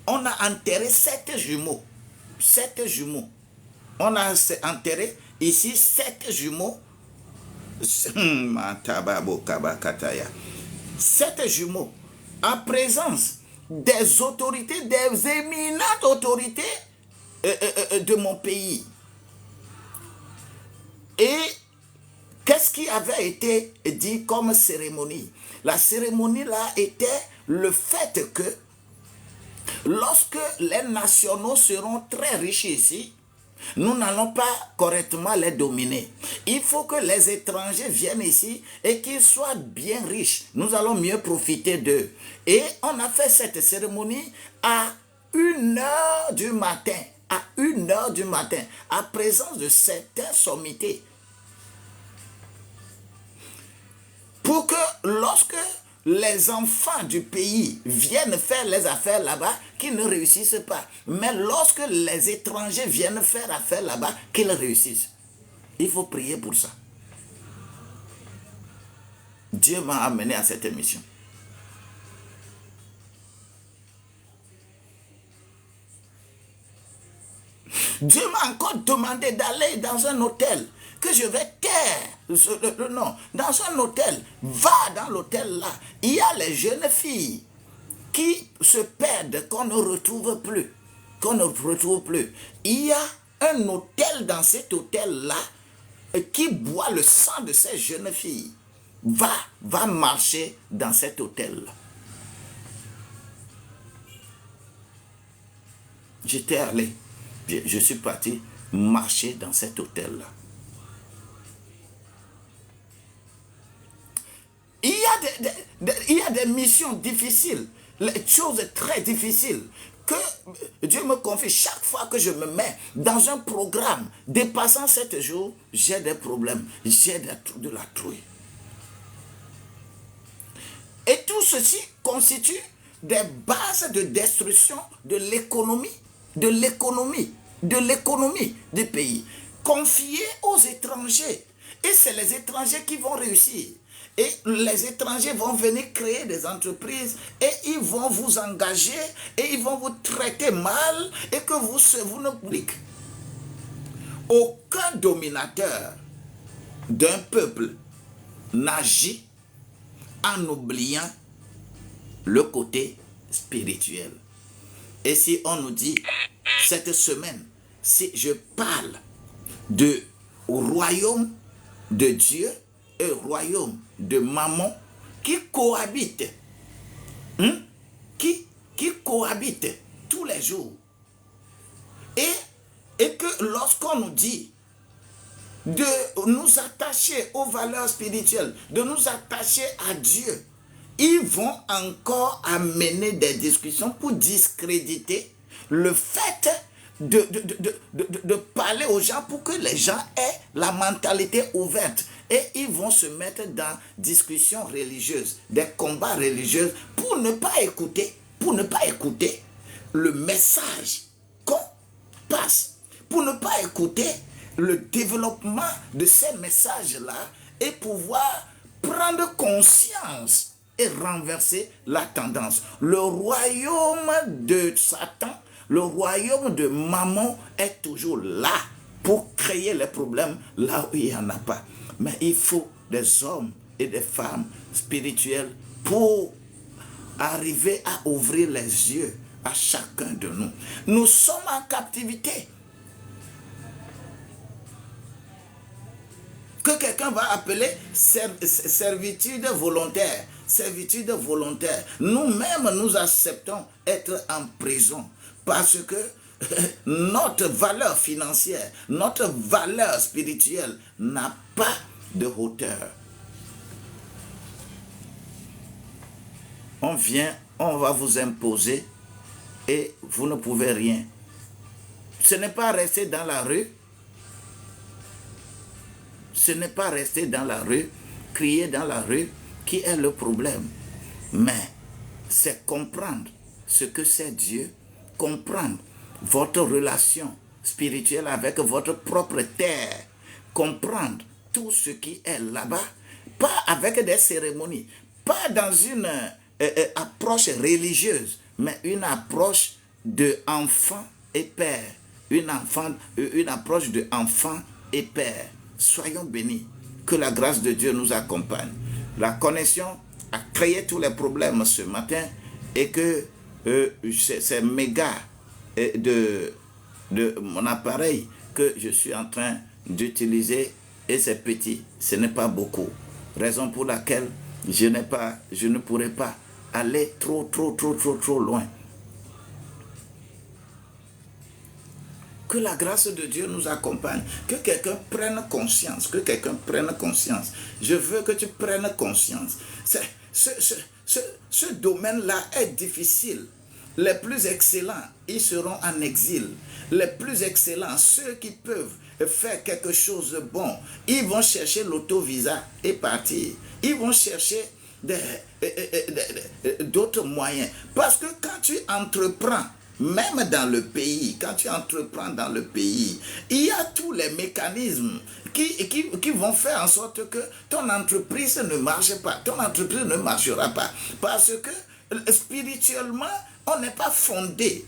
on a enterré 7 jumeaux. 7 jumeaux. On a enterré ici 7 jumeaux. 7 jumeaux en présence des autorités, des éminentes autorités de mon pays. Et qu'est-ce qui avait été dit comme cérémonie? La cérémonie là était le fait que lorsque les nationaux seront très riches ici, nous n'allons pas correctement les dominer. Il faut que les étrangers viennent ici et qu'ils soient bien riches. Nous allons mieux profiter d'eux. Et on a fait cette cérémonie à 1h du matin. À 1h du matin, à présence de certaines sommités. Pour que lorsque les enfants du pays viennent faire les affaires là-bas, qu'ils ne réussissent pas. Mais lorsque les étrangers viennent faire affaire là-bas, qu'ils réussissent. Il faut prier pour ça. Dieu m'a amené à cette mission. Dieu m'a encore demandé d'aller dans un hôtel que je vais taire le nom. Dans un hôtel, va dans l'hôtel là. Il y a les jeunes filles qui se perdent, qu'on ne retrouve plus. Il y a un hôtel dans cet hôtel-là qui boit le sang de ces jeunes filles. Va marcher dans cet hôtel-là. J'étais allé, je suis parti marcher dans cet hôtel-là. Il y a des missions difficiles, les choses très difficiles que Dieu me confie. Chaque fois que je me mets dans un programme dépassant 7 jours, j'ai des problèmes, j'ai de la trouille. Et tout ceci constitue des bases de destruction de l'économie du pays, confiées aux étrangers. Et c'est les étrangers qui vont réussir. Et les étrangers vont venir créer des entreprises et ils vont vous engager et ils vont vous traiter mal et que vous ne cliquez. Aucun dominateur d'un peuple n'agit en oubliant le côté spirituel. Et si on nous dit cette semaine, si je parle de royaume de Dieu et royaume de Mammon qui cohabitent, qui cohabitent tous les jours, et que lorsqu'on nous dit de nous attacher aux valeurs spirituelles, de nous attacher à Dieu, ils vont encore amener des discussions pour discréditer le fait de parler aux gens pour que les gens aient la mentalité ouverte. Et ils vont se mettre dans discussions religieuses, des combats religieux pour ne pas écouter le message qu'on passe, pour ne pas écouter le développement de ces messages-là et pouvoir prendre conscience et renverser la tendance. Le royaume de Satan, le royaume de Mammon est toujours là pour créer les problèmes là où il n'y en a pas. Mais il faut des hommes et des femmes spirituels pour arriver à ouvrir les yeux à chacun de nous. Nous sommes en captivité. Que quelqu'un va appeler servitude volontaire. servitude volontaire. Nous-mêmes, nous acceptons être en prison parce que notre valeur financière, notre valeur spirituelle n'a pas de hauteur. On vient, on va vous imposer et vous ne pouvez rien. Ce n'est pas rester dans la rue. Ce n'est pas rester dans la rue, crier dans la rue qui est le problème. Mais c'est comprendre ce que c'est Dieu, comprendre votre relation spirituelle avec votre propre terre, comprendre tout ce qui est là-bas, pas avec des cérémonies, pas dans une approche religieuse, mais une approche de enfant et père, une approche de enfant et père. Soyons bénis, que la grâce de Dieu nous accompagne. La connexion a créé tous les problèmes ce matin et que c'est méga de mon appareil que je suis en train d'utiliser et c'est petit, ce n'est pas beaucoup. Raison pour laquelle je ne pourrai pas aller trop loin. Que la grâce de Dieu nous accompagne. Que quelqu'un prenne conscience. Que quelqu'un prenne conscience. Je veux que tu prennes conscience. Ce domaine-là est difficile. Les plus excellents, ils seront en exil. Les plus excellents, ceux qui peuvent faire quelque chose de bon, ils vont chercher l'autovisa et partir. Ils vont chercher d'autres moyens. Parce que quand tu entreprends, même dans le pays, quand tu entreprends dans le pays, il y a tous les mécanismes qui vont faire en sorte que ton entreprise ne marche pas, ton entreprise ne marchera pas. Parce que spirituellement, on n'est pas fondé,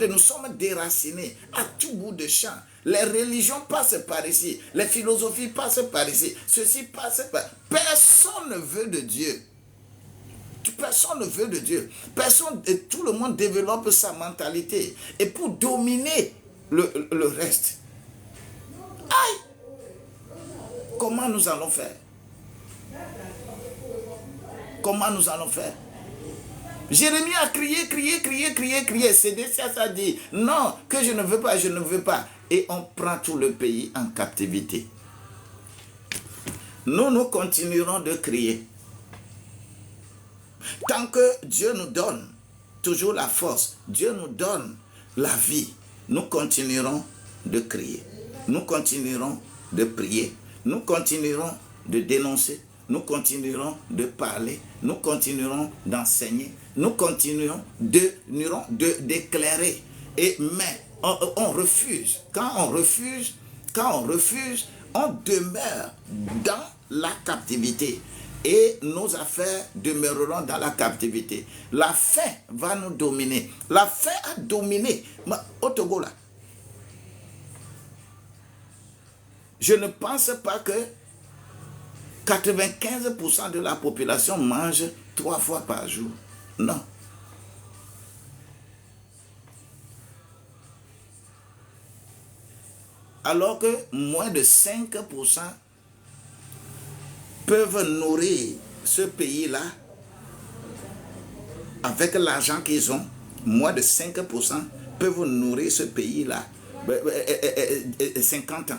nous sommes déracinés à tout bout de champ. Les religions passent par ici, les philosophies passent par ici, ceci passe par... Personne ne veut de Dieu. Personne ne veut de Dieu. Tout le monde développe sa mentalité. Et pour dominer le reste, comment nous allons faire? Comment nous allons faire? Jérémie a crié. Sédécias a dit, non, que je ne veux pas. Et on prend tout le pays en captivité. Nous continuerons de crier. Tant que Dieu nous donne toujours la force, Dieu nous donne la vie, nous continuerons de crier, nous continuerons de prier, nous continuerons de dénoncer, nous continuerons de parler, nous continuerons d'enseigner, nous continuerons de déclarer. Mais on refuse. Quand on refuse, on demeure dans la captivité. Et nos affaires demeureront dans la captivité. La faim va nous dominer. La faim a dominé. Au Togo, là, je ne pense pas que 95% de la population mange 3 fois par jour. Non. Alors que moins de 5% peuvent nourrir ce pays-là avec l'argent qu'ils ont. Moins de 5% peuvent nourrir ce pays-là 50 ans.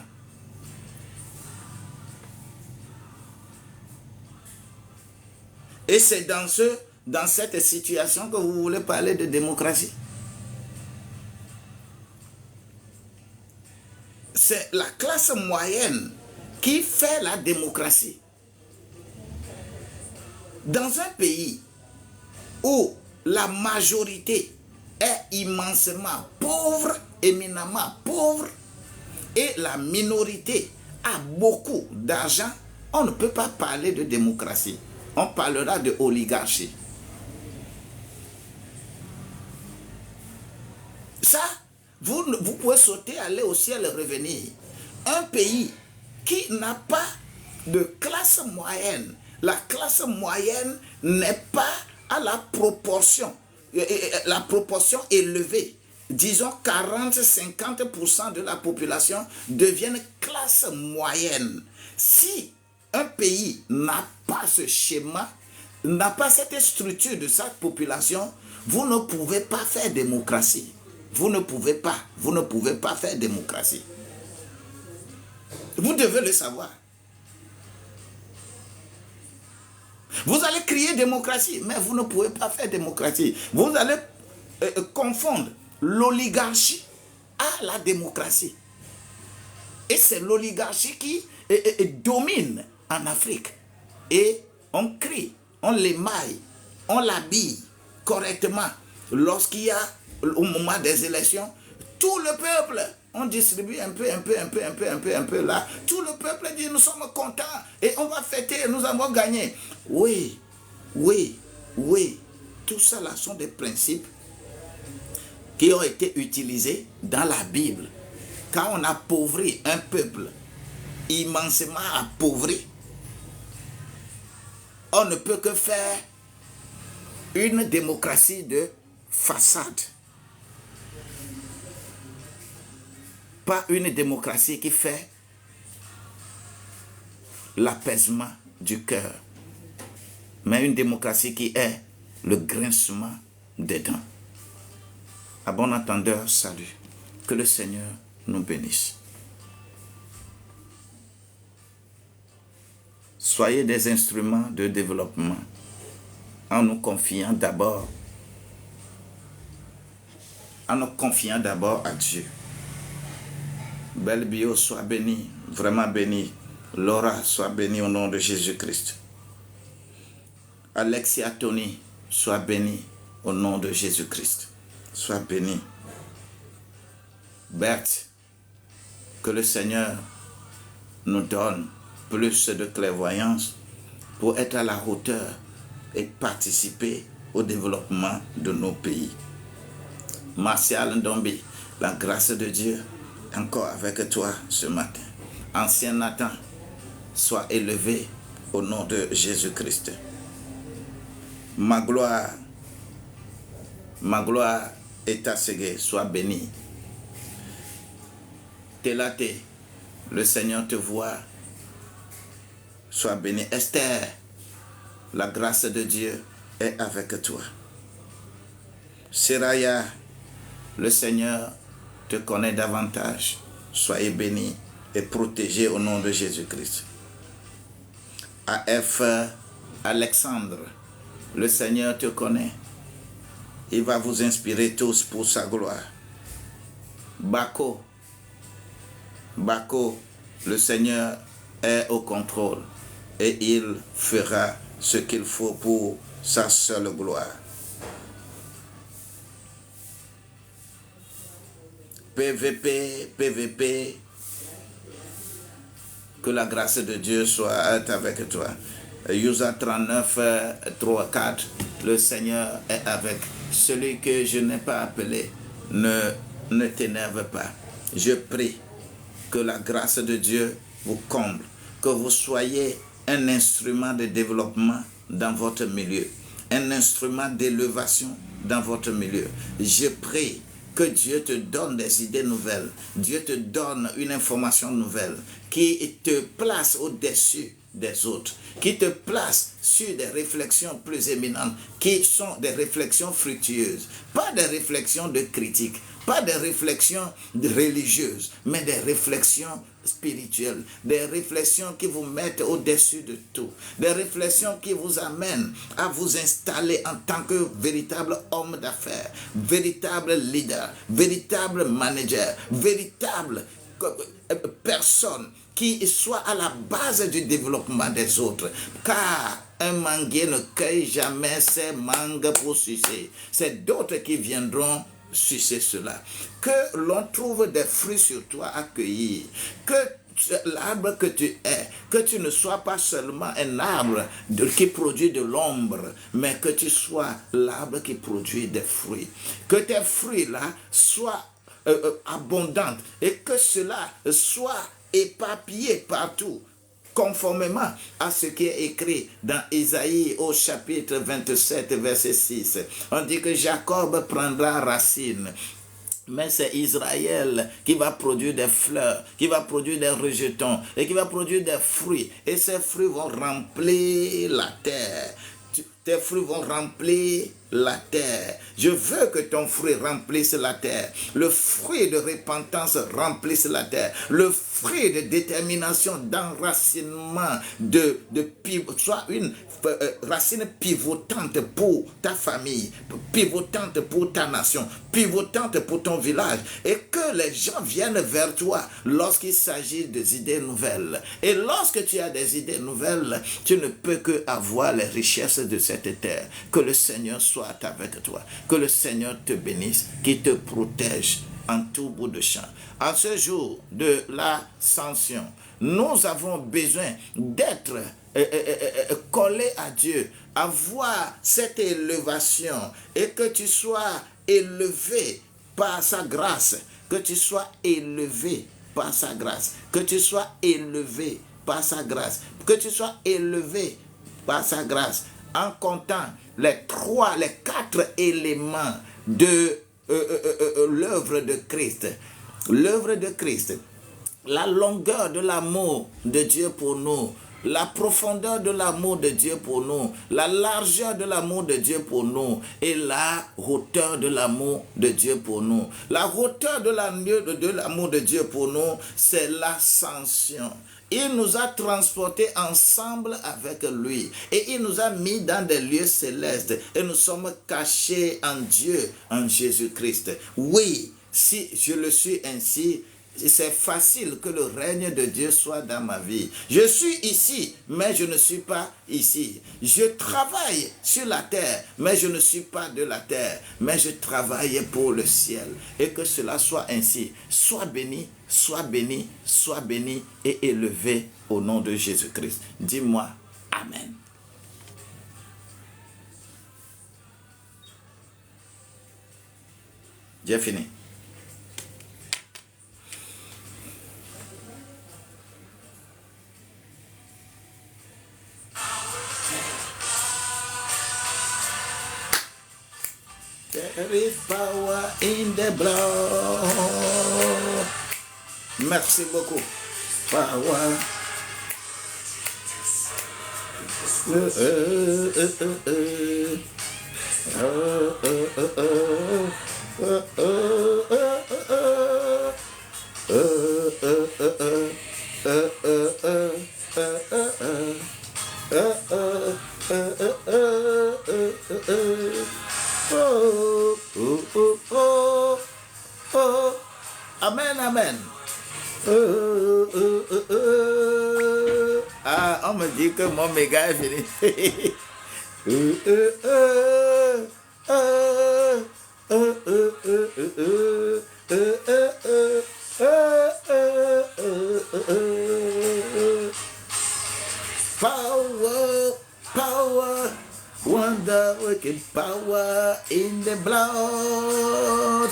Et c'est dans cette situation que vous voulez parler de démocratie. C'est la classe moyenne qui fait la démocratie. Dans un pays où la majorité est immensément pauvre, éminemment pauvre, et la minorité a beaucoup d'argent, on ne peut pas parler de démocratie. On parlera de oligarchie. Ça, vous pouvez sauter, aller au ciel et revenir. Un pays qui n'a pas de classe moyenne, la classe moyenne n'est pas à la proportion élevée. Disons 40-50% de la population deviennent classe moyenne. Si un pays n'a pas ce schéma, n'a pas cette structure de sa population, vous ne pouvez pas faire démocratie. Vous ne pouvez pas faire démocratie. Vous devez le savoir. Vous allez crier démocratie, mais vous ne pouvez pas faire démocratie. Vous allez confondre l'oligarchie à la démocratie. Et c'est l'oligarchie qui domine en Afrique. Et on crie, on l'émaille, on l'habille correctement. Lorsqu'il y a, au moment des élections, tout le peuple, on distribue un peu là. Tout le peuple dit, nous sommes contents et on va fêter, nous avons gagné. Oui. Tout ça là sont des principes qui ont été utilisés dans la Bible. Quand on appauvrit un peuple, immensément appauvri, on ne peut que faire une démocratie de façade. Pas une démocratie qui fait l'apaisement du cœur, mais une démocratie qui est le grincement des dents. À bon entendeur, salut. Que le Seigneur nous bénisse. Soyez des instruments de développement en nous confiant d'abord à Dieu. Belle Bio, sois bénie, vraiment bénie. Laura, sois bénie au nom de Jésus-Christ. Alexia Tony, sois bénie au nom de Jésus-Christ. Sois bénie. Berthe, que le Seigneur nous donne plus de clairvoyance pour être à la hauteur et participer au développement de nos pays. Martial Ndombi, la grâce de Dieu encore avec toi ce matin. Ancien Nathan, sois élevé au nom de Jésus-Christ. Ma gloire est à Ségué, sois béni. Télate, le Seigneur te voit, sois béni. Esther, la grâce de Dieu est avec toi. Seraya, le Seigneur te connaît davantage. Soyez bénis et protégés au nom de Jésus-Christ. AF Alexandre, le Seigneur te connaît. Il va vous inspirer tous pour sa gloire. Bako, le Seigneur est au contrôle et il fera ce qu'il faut pour sa seule gloire. PVP, que la grâce de Dieu soit avec toi. Yusa 39, 3, 4, le Seigneur est avec. Celui que je n'ai pas appelé, ne t'énerve pas. Je prie que la grâce de Dieu vous comble, que vous soyez un instrument de développement dans votre milieu, un instrument d'élévation dans votre milieu. Je prie que Dieu te donne des idées nouvelles, Dieu te donne une information nouvelle qui te place au-dessus des autres, qui te place sur des réflexions plus éminentes, qui sont des réflexions fructueuses, pas des réflexions de critique, pas des réflexions religieuses, mais des réflexions spirituelles, des réflexions qui vous mettent au-dessus de tout, des réflexions qui vous amènent à vous installer en tant que véritable homme d'affaires, véritable leader, véritable manager, véritable personne qui soit à la base du développement des autres. Car un manguier ne cueille jamais ses mangues pour sucer. C'est d'autres qui viendront sucer cela. Que l'on trouve des fruits sur toi à cueillir. Que l'arbre que tu es, que tu ne sois pas seulement un arbre qui produit de l'ombre, mais que tu sois l'arbre qui produit des fruits. Que tes fruits-là soient abondants et que cela soit éparpillé partout, conformément à ce qui est écrit dans Isaïe au chapitre 27, verset 6. On dit que Jacob prendra racine Mais c'est Israël qui va produire des fleurs, qui va produire des rejetons et qui va produire des fruits. Et ces fruits vont remplir la terre. Tes fruits vont remplir la terre. Je veux que ton fruit remplisse la terre. Le fruit de repentance remplisse la terre. Le fruit de détermination, d'enracinement, soit une racine pivotante pour ta famille, pivotante pour ta nation, pivotante pour ton village. Et que les gens viennent vers toi lorsqu'il s'agit des idées nouvelles. Et lorsque tu as des idées nouvelles, tu ne peux que avoir les richesses de cette terre. Que le Seigneur soit avec toi. Que le Seigneur te bénisse, qu'il te protège en tout bout de champ. En ce jour de l'ascension, nous avons besoin d'être collés à Dieu, avoir cette élévation et que tu sois élevé par sa grâce, que tu sois élevé par sa grâce, que tu sois élevé par sa grâce, que tu sois élevé par sa grâce, en comptant les 4 éléments de l'œuvre de Christ. L'œuvre de Christ, la longueur de l'amour de Dieu pour nous, la profondeur de l'amour de Dieu pour nous, la largeur de l'amour de Dieu pour nous et la hauteur de l'amour de Dieu pour nous. La hauteur de l'amour de Dieu pour nous, c'est l'ascension. Il nous a transportés ensemble avec lui et il nous a mis dans des lieux célestes et nous sommes cachés en Dieu, en Jésus-Christ. Oui, si je le suis ainsi, c'est facile que le règne de Dieu soit dans ma vie. Je suis ici, mais je ne suis pas ici. Je travaille sur la terre, mais je ne suis pas de la terre. Mais je travaille pour le ciel. Et que cela soit ainsi. Sois béni, sois béni, sois béni et élevé au nom de Jésus-Christ. Dis-moi Amen. J'ai fini. There is power in the blood. Merci beaucoup. Power. Amen, amen. Ah, on me dit que mon méga est fini. Power, power, wonder working power in the blood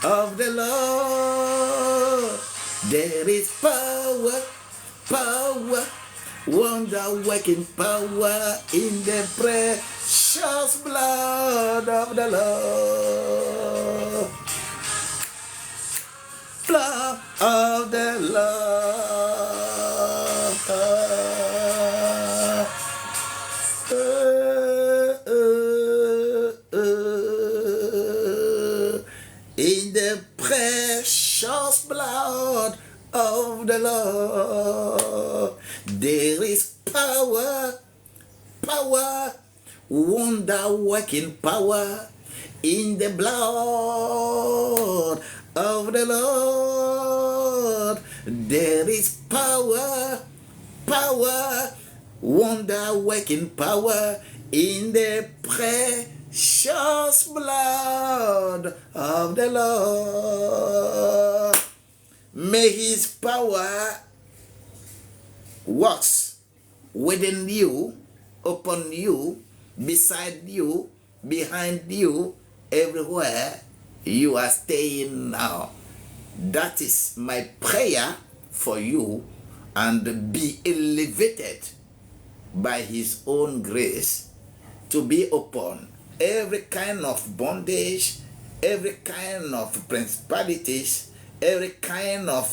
of the Lord. There is power, power, wonder working power in the precious blood of the Lord. Blood of the Lord. In the precious blood of the Lord, there is power, power, wonder-working power in the blood of the Lord. There is power, power, wonder-working power in the precious blood of the Lord. May his power works within you, upon you, beside you, behind you, everywhere you are staying now. That is my prayer for you, and be elevated by his own grace to be upon every kind of bondage, every kind of principalities, every kind of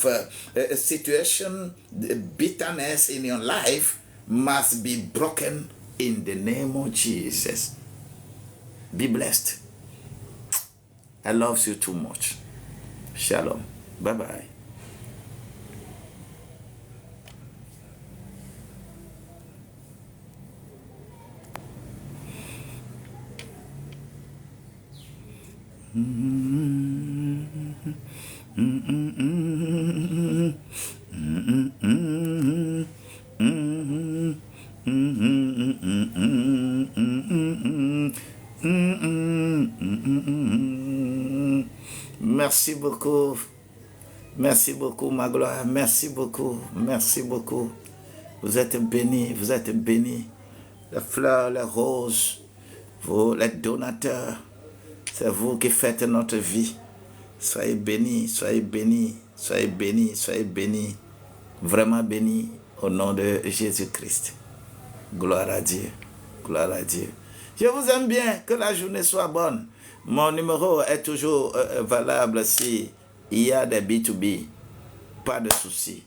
situation, bitterness in your life must be broken in the name of Jesus. Be blessed. I love you too much. Shalom. Bye-bye. Merci beaucoup. Merci beaucoup, ma gloire. Merci beaucoup. Merci beaucoup. Vous êtes bénis. Vous êtes bénis. Les fleurs, les roses, vous, les donateurs, c'est vous qui faites notre vie. Soyez bénis, soyez bénis, soyez bénis, soyez bénis. Vraiment bénis au nom de Jésus-Christ. Gloire à Dieu. Gloire à Dieu. Je vous aime bien. Que la journée soit bonne. Mon numéro est toujours valable si il y a des B2B. Pas de souci.